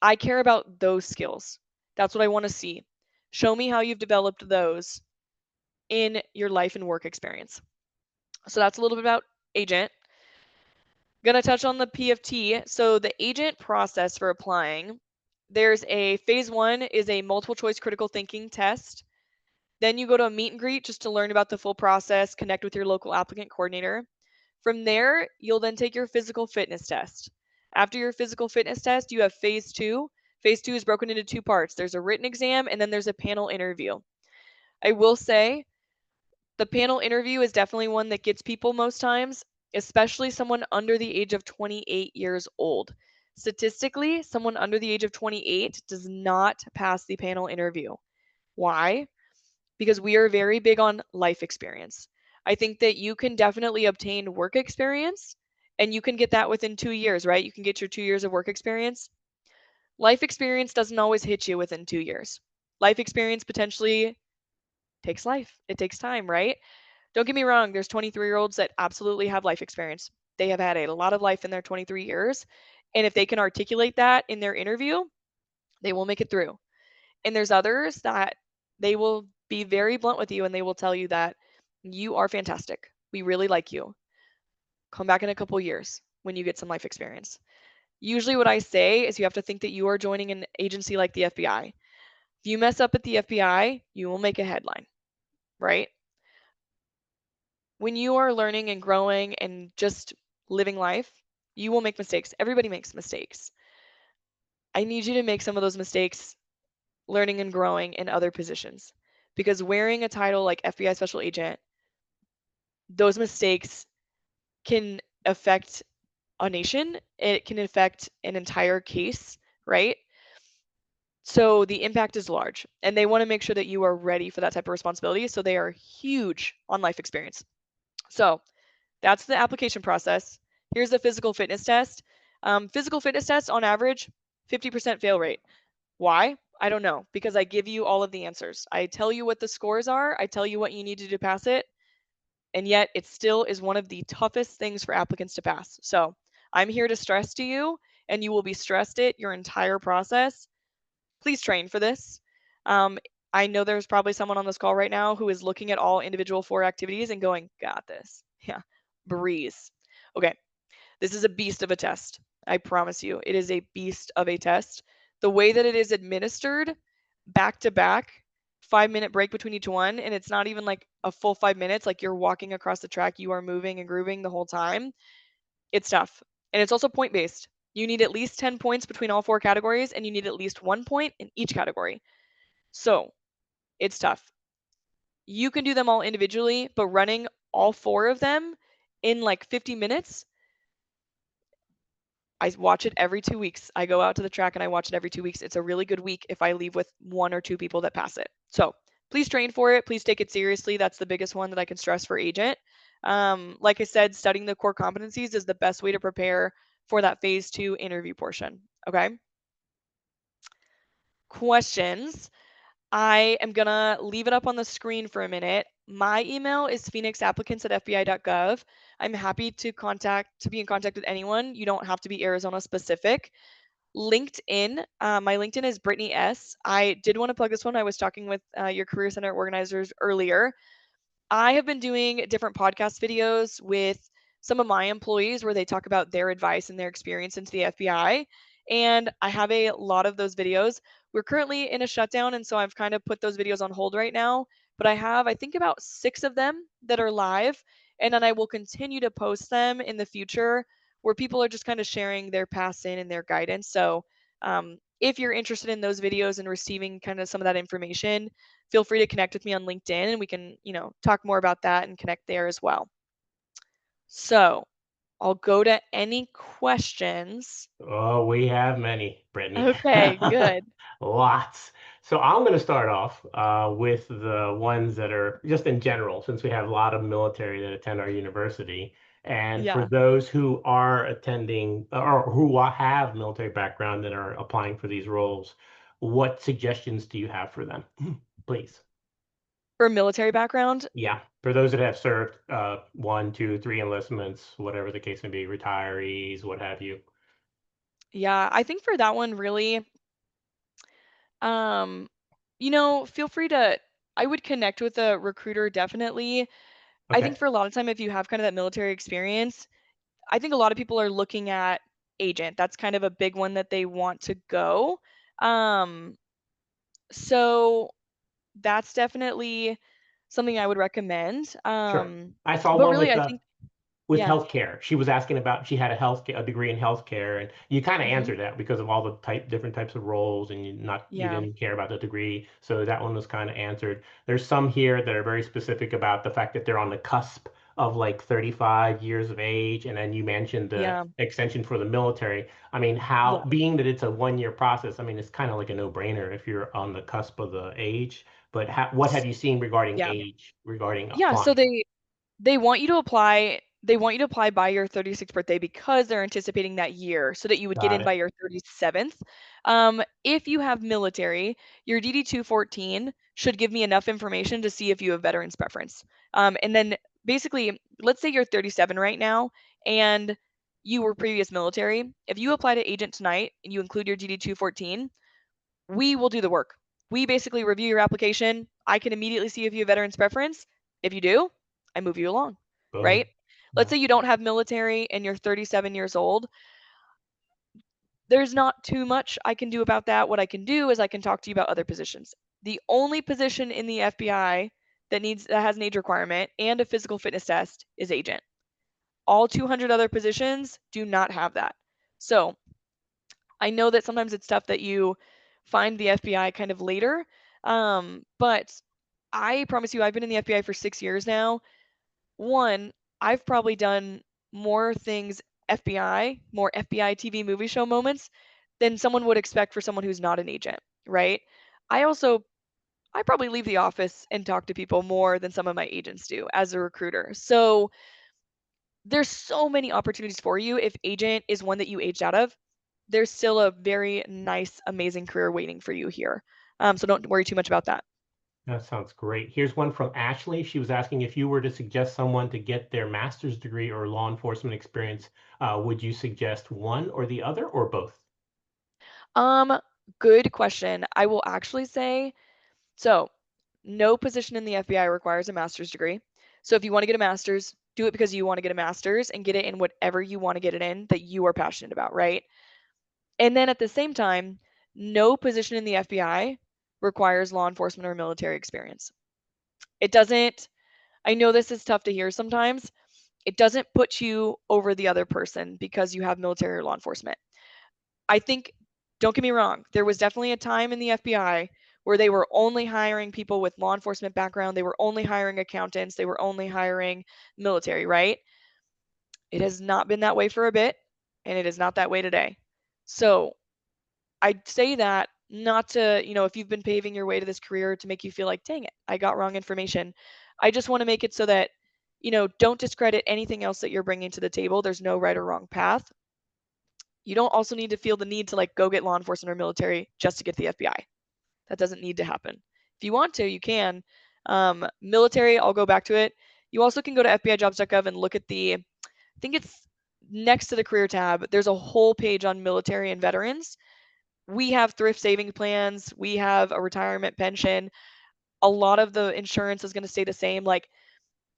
I care about those skills. That's what I want to see. Show me how you've developed those in your life and work experience. So that's a little bit about agent. Gonna touch on the PFT. So the agent process for applying, there's a phase 1 is a multiple choice critical thinking test. Then you go to a meet and greet just to learn about the full process, connect with your local applicant coordinator. From there, you'll then take your physical fitness test. After your physical fitness test, you have phase 2. Phase 2 is broken into 2 parts. There's a written exam and then there's a panel interview. I will say the panel interview is definitely one that gets people most times, especially someone under the age of 28 years old. Statistically, someone under the age of 28 does not pass the panel interview. Why? Because we are very big on life experience. I think that you can definitely obtain work experience and you can get that within 2 years, right? You can get your 2 years of work experience. Life experience doesn't always hit you within 2 years. Life experience potentially takes life. It takes time, right? Don't get me wrong, there's 23-year-olds that absolutely have life experience. They have had a lot of life in their 23 years. And if they can articulate that in their interview, they will make it through. And there's others that they will be very blunt with you and they will tell you that you are fantastic. We really like you. Come back in a couple years when you get some life experience. Usually what I say is you have to think that you are joining an agency like the FBI. If you mess up at the FBI, you will make a headline, right? When you are learning and growing and just living life, you will make mistakes. Everybody makes mistakes. I need you to make some of those mistakes learning and growing in other positions. Because wearing a title like FBI Special Agent, those mistakes can affect a nation. It can affect an entire case, right? So the impact is large. And they want to make sure that you are ready for that type of responsibility. So they are huge on life experience. So that's the application process. Here's the physical fitness test. Physical fitness test on average, 50% fail rate. Why? I don't know, because I give you all of the answers. I tell you what the scores are. I tell you what you need to do to pass it. And yet it still is one of the toughest things for applicants to pass. So I'm here to stress to you, and you will be stressed it your entire process. Please train for this. I know there's probably someone on this call right now who is looking at all individual 4 activities and going, got this. Yeah, breeze. Okay, this is a beast of a test. I promise you, it is a beast of a test. The way that it is administered, back to back, 5-minute break between each one, and it's not even like a full 5 minutes, like you're walking across the track, you are moving and grooving the whole time. It's tough. And it's also point based. You need at least 10 points between all 4 categories, and you need at least 1 point in each category. So it's tough. You can do them all individually, but running all 4 of them in like 50 minutes, I watch it every 2 weeks. I go out to the track and I watch it every 2 weeks. It's a really good week if I leave with 1 or 2 people that pass it. So please train for it. Please take it seriously. That's the biggest one that I can stress for agent. Like I said, studying the core competencies is the best way to prepare for that phase 2 interview portion. Okay. Questions. I am gonna leave it up on the screen for a minute. My email is phoenixapplicants@fbi.gov. I'm happy to be in contact with anyone. You don't have to be Arizona specific. LinkedIn, my LinkedIn is Brittany S. I did want to plug this one. I was talking with your Career Center organizers earlier. I have been doing different podcast videos with some of my employees where they talk about their advice and their experience into the FBI. And I have a lot of those videos. We're currently in a shutdown, and so I've kind of put those videos on hold right now. But I have, I think, about 6 of them that are live. And then I will continue to post them in the future where people are just kind of sharing their past in and their guidance. So if you're interested in those videos and receiving kind of some of that information, feel free to connect with me on LinkedIn and we can, talk more about that and connect there as well. So I'll go to any questions. Oh, we have many, Brittany. Okay, good. Lots. So I'm going to start off with the ones that are just in general, since we have a lot of military that attend our university. And for Yeah. those who are attending or who have military background and are applying for these roles, what suggestions do you have for them? Please. For military background, Yeah, for those that have served 1, 2, 3 enlistments, whatever the case may be, retirees, what have you. yeah, I think for that one really, um, feel free to I would connect with a recruiter definitely. I think Okay, for a lot of time if you have kind of that military experience, I think a lot of people are looking at agent. That's kind of a big one that they want to go. Um, so that's definitely something I would recommend. sure. I saw But one really, I think, with yeah, healthcare. She was asking about she had a degree in healthcare, and you kind of hmm answered that because of all the different types of roles, and you yeah, didn't care about the degree, so that one was kind of answered. There's some here that are very specific about the fact that they're on the cusp of like 35 years of age, and then you mentioned the yeah, extension for the military. I mean, yeah, how being that it's a 1 year process, I mean, it's kind of like a no-brainer if you're on the cusp of the age. But what have you seen regarding yeah, age, regarding yeah. So applying? they want you to apply. They want you to apply by your 36th birthday because they're anticipating that year so that you would get Got in by it. your 37th. If you have military, your DD 214 should give me enough information to see if you have veterans preference. And then basically, let's say you're 37 right now and you were previous military. If you apply to agent tonight and you include your DD 214, we will do the work. We basically review your application. I can immediately see if you have veterans preference. If you do, I move you along, right? Boom. Let's Yeah. say you don't have military and you're 37 years old. There's not too much I can do about that. What I can do is I can talk to you about other positions. The only position in the FBI that has an age requirement and a physical fitness test is agent. All 200 other positions do not have that. So I know that sometimes it's tough that you find the FBI kind of later, but I promise you, I've been in the FBI for 6 years now. One, I've probably done more things more FBI TV movie show moments than someone would expect for someone who's not an agent, right? I also, I probably leave the office and talk to people more than some of my agents do as a recruiter. So there's so many opportunities for you if agent is one that you aged out of. There's still a very nice, amazing career waiting for you here. So don't worry too much about that. That sounds great. Here's one from Ashley. She was asking if you were to suggest someone to get their master's degree or law enforcement experience, would you suggest one or the other or both? Um, Good question. I will actually say so. No position in the FBI requires a master's degree. So if you want to get a master's, do it because you want to get a master's and get it in whatever you want to get it in that you are passionate about, right? And then at the same time, no position in the FBI requires law enforcement or military experience. It doesn't, I know this is tough to hear sometimes. It doesn't put you over the other person because you have military or law enforcement. I think, don't get me wrong, there was definitely a time in the FBI where they were only hiring people with law enforcement background, they were only hiring accountants, they were only hiring military, right? It has not been that way for a bit. and it is not that way today. So I'd say that not to, if you've been paving your way to this career to make you feel like, dang it, I got wrong information. I just want to make it so that, don't discredit anything else that you're bringing to the table. There's no right or wrong path. You don't also need to feel the need to like go get law enforcement or military just to get to the FBI. That doesn't need to happen. If you want to, you can. Military, I'll go back to it. You also can go to FBIjobs.gov and look at I think it's next to the career tab. There's a whole page on military and veterans. We have thrift saving plans. We have a retirement pension. A lot of the insurance is going to stay the same. Like,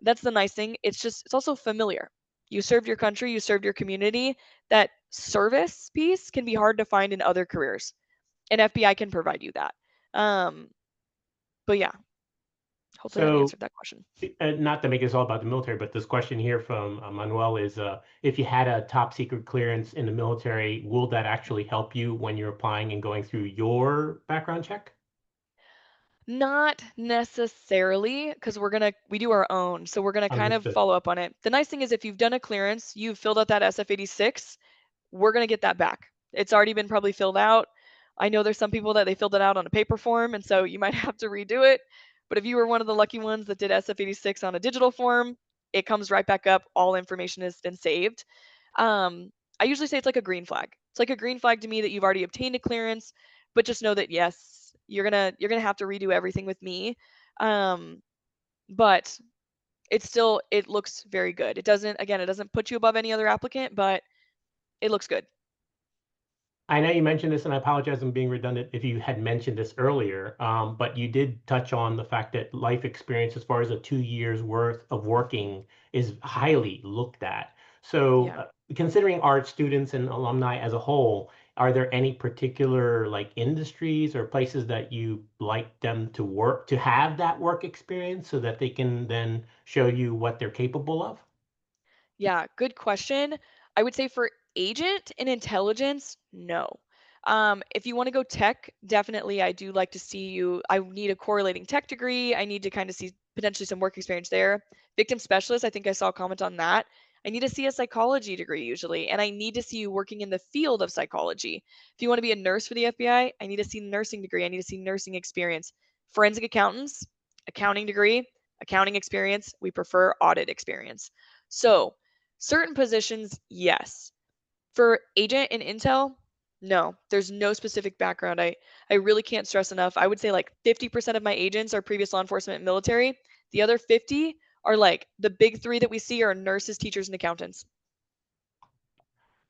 that's the nice thing. It's also familiar. You served your country, you served your community. That service piece can be hard to find in other careers, and FBI can provide you that. Um, but yeah, hopefully that So answered that question. not to make this all about the military, but this question here from Manuel is, if you had a top secret clearance in the military, will that actually help you when you're applying and going through your background check? Not necessarily, because we do our own, so we're gonna kind of Understood. follow up on it. The nice thing is if you've done a clearance, you've filled out that SF-86, we're gonna get that back. It's already been probably filled out. I know there's some people that they filled it out on a paper form, and so you might have to redo it. But if you were one of the lucky ones that did SF-86 on a digital form, it comes right back up. All information has been saved. Um, I usually say it's like a green flag. It's like a green flag to me that you've already obtained a clearance, but just know that yes, you're gonna have to redo everything with me. Um, but it looks very good. It doesn't put you above any other applicant, but it looks good. I know you mentioned this, and I apologize, I'm being redundant if you had mentioned this earlier, but you did touch on the fact that life experience, as far as a 2 years worth of working, is highly looked at. So, Yeah. considering art students and alumni as a whole, are there any particular like industries or places that you like them to work to have that work experience so that they can then show you what they're capable of? Yeah, good question. I would say for agent and intelligence, no. If you want to go tech, definitely I do like to see you. I need a correlating tech degree. I need to kind of see potentially some work experience there. Victim specialist, I think I saw a comment on that. I need to see a psychology degree usually, and I need to see you working in the field of psychology. If you want to be a nurse for the FBI, I need to see nursing degree. I need to see nursing experience. Forensic accountants, accounting degree, accounting experience. We prefer audit experience. So, certain positions, yes. For agent and intel, no. There's no specific background. I really can't stress enough. I would say like 50% of my agents are previous law enforcement and military. The other 50 are like the big three that we see are nurses, teachers, and accountants.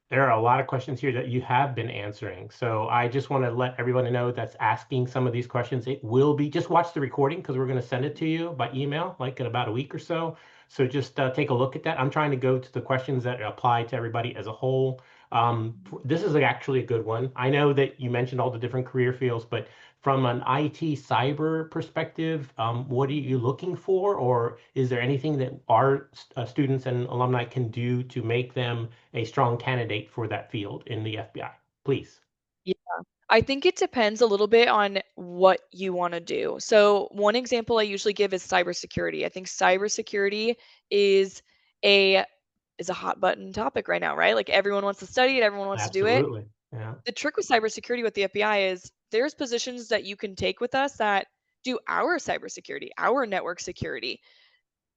There are a lot of questions here that you have been answering. So I just want to let everybody know that's asking some of these questions. It will be, just watch the recording because we're going to send it to you by email, like in about a week or so. So just take a look at that. I'm trying to go to the questions that apply to everybody as a whole. This is actually a good one. I know that you mentioned all the different career fields, but from an IT cyber perspective, what are you looking for? Or is there anything that our students and alumni can do to make them a strong candidate for that field in the FBI? Please. Yeah. I think it depends a little bit on what you want to do. So, one example I usually give is cybersecurity. I think cybersecurity is a is a hot button topic right now, right? Like everyone wants to study it, everyone wants to do it. Absolutely. Yeah. The trick with cybersecurity with the FBI is there's positions that you can take with us that do our cybersecurity, our network security.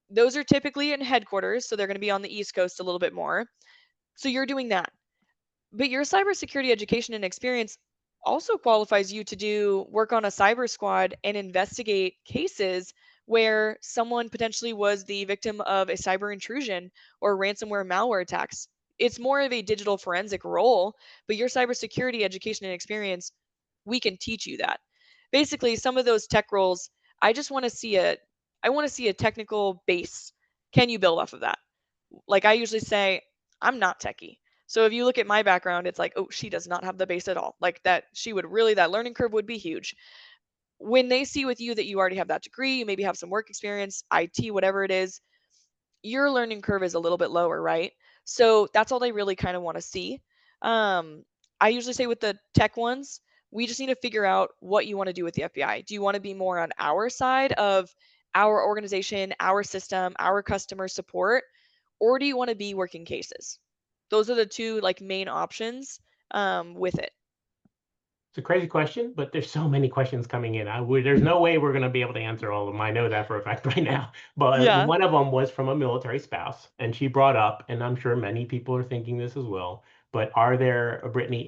Those are typically in headquarters, so they're going to be on the East Coast a little bit more. So you're doing that. But your cybersecurity education and experience also qualifies you to do work on a cyber squad and investigate cases where someone potentially was the victim of a cyber intrusion or ransomware malware attacks. It's more of a digital forensic role, but your cybersecurity education and experience, we can teach you that. Basically, some of those tech roles, I just want to see a I want to see a technical base. Can you build off of that? Like I usually say, I'm not techie. So if you look at my background, it's like, oh, she does not have the base at all. Like that, she would really, that learning curve would be huge. When they see with you that you already have that degree, you maybe have some work experience, IT, whatever it is, your learning curve is a little bit lower, right? So that's all they really kind of want to see. Um, I usually say with the tech ones, we just need to figure out what you want to do with the FBI. Do you want to be more on our side of our organization, our system, our customer support, or do you want to be working cases? those are the two like main options with it. It's a crazy question, but there's so many questions coming in. There's no way we're going to be able to answer all of them. I know that for a fact right now. But Yeah. one of them was from a military spouse, and she brought up, and I'm sure many people are thinking this as well. But are there, Brittany,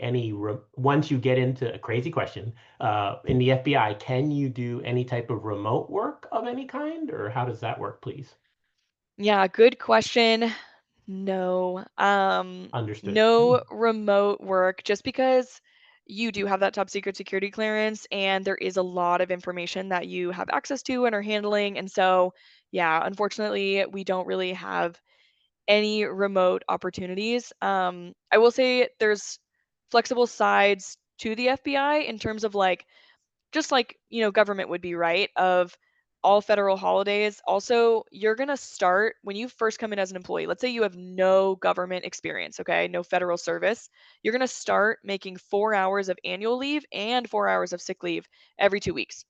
once you get into a crazy question, in the FBI, can you do any type of remote work of any kind, or how does that work, please? Yeah, good question. No. Understood. No remote work just because you do have that top secret security clearance and there is a lot of information that you have access to and are handling. And so, yeah, unfortunately, we don't really have any remote opportunities. I will say there's flexible sides to the FBI in terms of like just like, government would be, right? Of all federal holidays. Also, you're going to start when you first come in as an employee. Let's say you have no government experience, okay? No federal service. You're going to start making 4 hours of annual leave and 4 hours of sick leave every 2 weeks.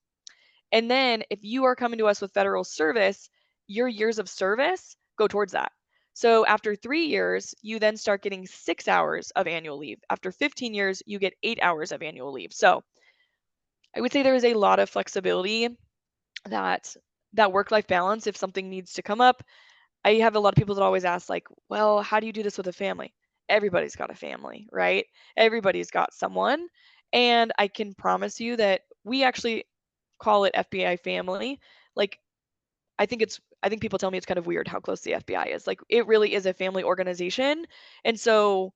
And then if you are coming to us with federal service, your years of service go towards that. So after 3 years, you then start getting 6 hours of annual leave. After 15 years, you get 8 hours of annual leave. So I would say there is a lot of flexibility that work-life balance if something needs to come up. I have a lot of people that always ask like, "Well, how do you do this with a family?" Everybody's got a family, right? Everybody's got someone, and I can promise you that we actually call it FBI family. Like I think people tell me it's kind of weird how close the FBI is. Like it really is a family organization. And so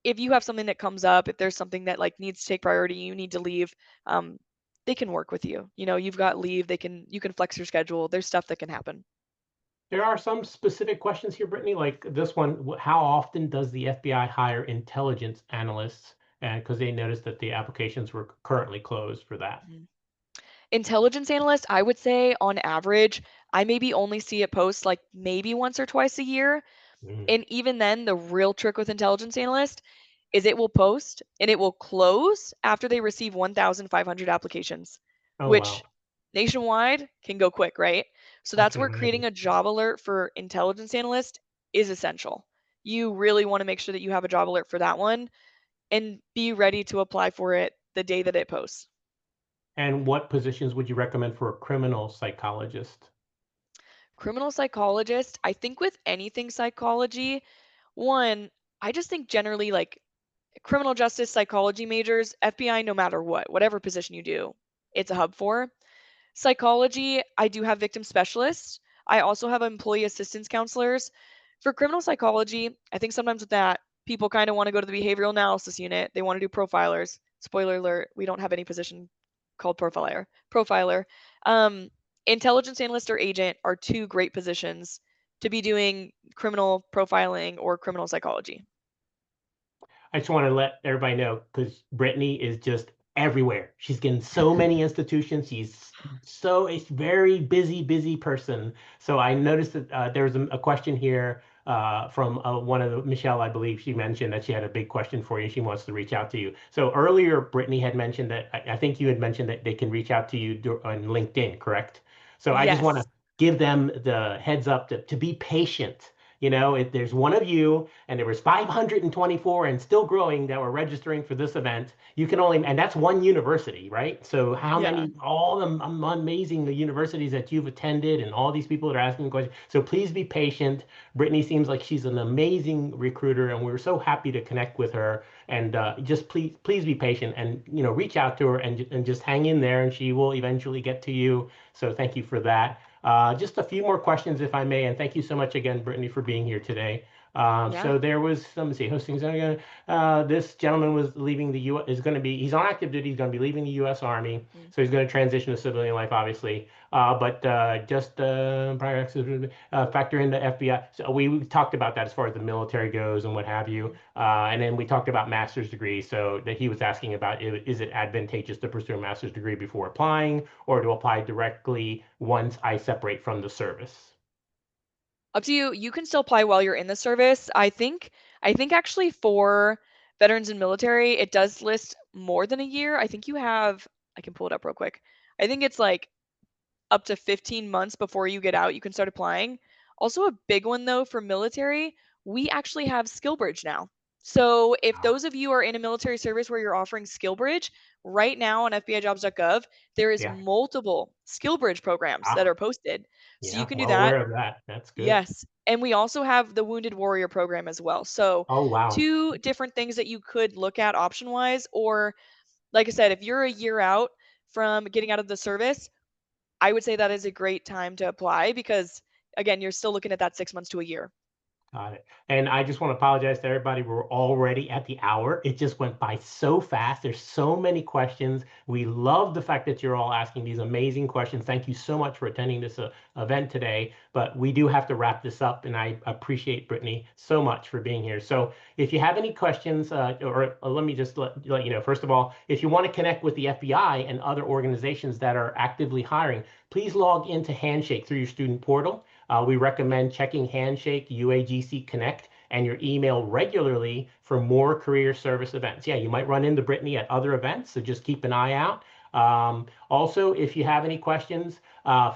if you have something that comes up, if there's something that like needs to take priority, you need to leave, um, they can work with you. You've got leave, you can flex your schedule. There's stuff that can happen. There are some specific questions here, Brittany, like this one. How often does the FBI hire intelligence analysts? And because they noticed that the applications were currently closed for that. Mhm. Intelligence analyst, I would say on average, I maybe only see it post like maybe once or twice a year. Mm. And even then, the real trick with intelligence analyst is it will post and it will close after they receive 1,500 applications, Oh, which wow. nationwide can go quick, right? So I that's can where imagine. creating a job alert for intelligence analyst is essential. You really want to make sure that you have a job alert for that one and be ready to apply for it the day that it posts. And what positions would you recommend for a criminal psychologist? Criminal psychologist, I think with anything psychology, one, I just think generally like criminal justice psychology majors, FBI, no matter what, whatever position you do, it's a hub for. Psychology, I do have victim specialists. I also have employee assistance counselors. For criminal psychology, I think sometimes with that, people kind of want to go to the behavioral analysis unit. They want to do profilers. Spoiler alert, we don't have any position called profiler. Profiler. Um, Intelligence analyst or agent are two great positions to be doing criminal profiling or criminal psychology. I just want to let everybody know because Brittany is just everywhere. She's getting so many institutions. It's very busy, busy person. So I noticed that there was a question here from one of Michelle, I believe she mentioned that she had a big question for you. She wants to reach out to you. So earlier, Brittany had mentioned that I think you had mentioned that they can reach out to you on LinkedIn, correct? So I just want Yes. to give them the heads up to be patient. If there's one of you and there was 524 and still growing that were registering for this event, you can only, and that's one university, right? So how Yeah. many, all the amazing universities that you've attended and all these people that are asking questions. So please be patient. Brittany seems like she's an amazing recruiter and we're so happy to connect with her. And just please be patient and, reach out to her and just hang in there and she will eventually get to you. So thank you for that. Just a few more questions, if I may, and thank you so much again, Brittany, for being here today. Yeah. So there was, let me see, hostings. This gentleman was leaving the U. Is going to be. He's on active duty. He's going to be leaving the U.S. Army, Mm. so he's going to transition to civilian life, obviously. But just prior access, factor in the FBI. So we talked about that as far as the military goes and what have you. Mm. And then we talked about master's degree. So that he was asking about is it advantageous to pursue a master's degree before applying, or to apply directly once I separate from the service? Up to you. You can still apply while you're in the service. I think actually for veterans and military, it does list more than a year. I think you have I can pull it up real quick. I think it's like up to 15 months before you get out, you can start applying. Also a big one though for military, we actually have SkillBridge now. So if Wow. those of you are in a military service where you're offering SkillBridge, right now on FBIJobs.gov, there is Yeah. multiple SkillBridge programs that Ah, are posted. So you yeah. can do Well that. aware of that. That's good. Yes. And we also have the Wounded Warrior program as well. So Oh, wow. two different things that you could look at option wise. Or like I said, if you're a year out from getting out of the service, I would say that is a great time to apply because again, you're still looking at that 6 months to a year. Got it. And I just want to apologize to everybody. We're already at the hour. It just went by so fast. There's so many questions. We love the fact that you're all asking these amazing questions. Thank you so much for attending this event today. But we do have to wrap this up, and I appreciate Brittany so much for being here. So if you have any questions, let me just let you know, first of all, if you want to connect with the FBI and other organizations that are actively hiring, please log into Handshake through your student portal. We recommend checking Handshake, UAGC Connect, and your email regularly for more career service events. Yeah, you might run into Brittany at other events, so just keep an eye out. Also, if you have any questions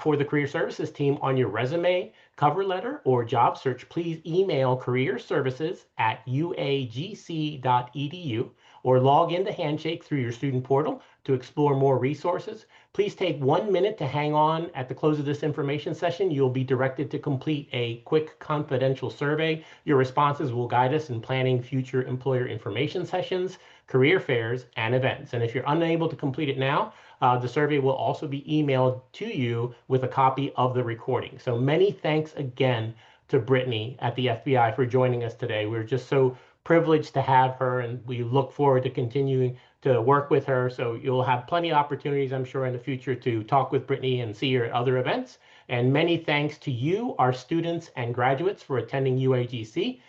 for the career services team on your resume, cover letter, or job search, please email careerservices@uagc.edu or log into Handshake through your student portal to explore more resources. Please take 1 minute to hang on at the close of this information session. You'll be directed to complete a quick confidential survey. Your responses will guide us in planning future employer information sessions, career fairs, and events. And if you're unable to complete it now, the survey will also be emailed to you with a copy of the recording. So many thanks again to Brittany at the FBI for joining us today. We're just so privileged to have her, and we look forward to continuing to work with her. So you'll have plenty of opportunities, I'm sure, in the future to talk with Brittany and see her at other events. And many thanks to you, our students and graduates, for attending UAGC.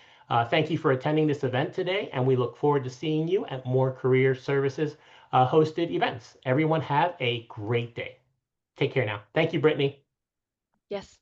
Thank you for attending this event today, and we look forward to seeing you at more career services hosted events. Everyone have a great day. Take care now. Thank you, Brittany. Yes.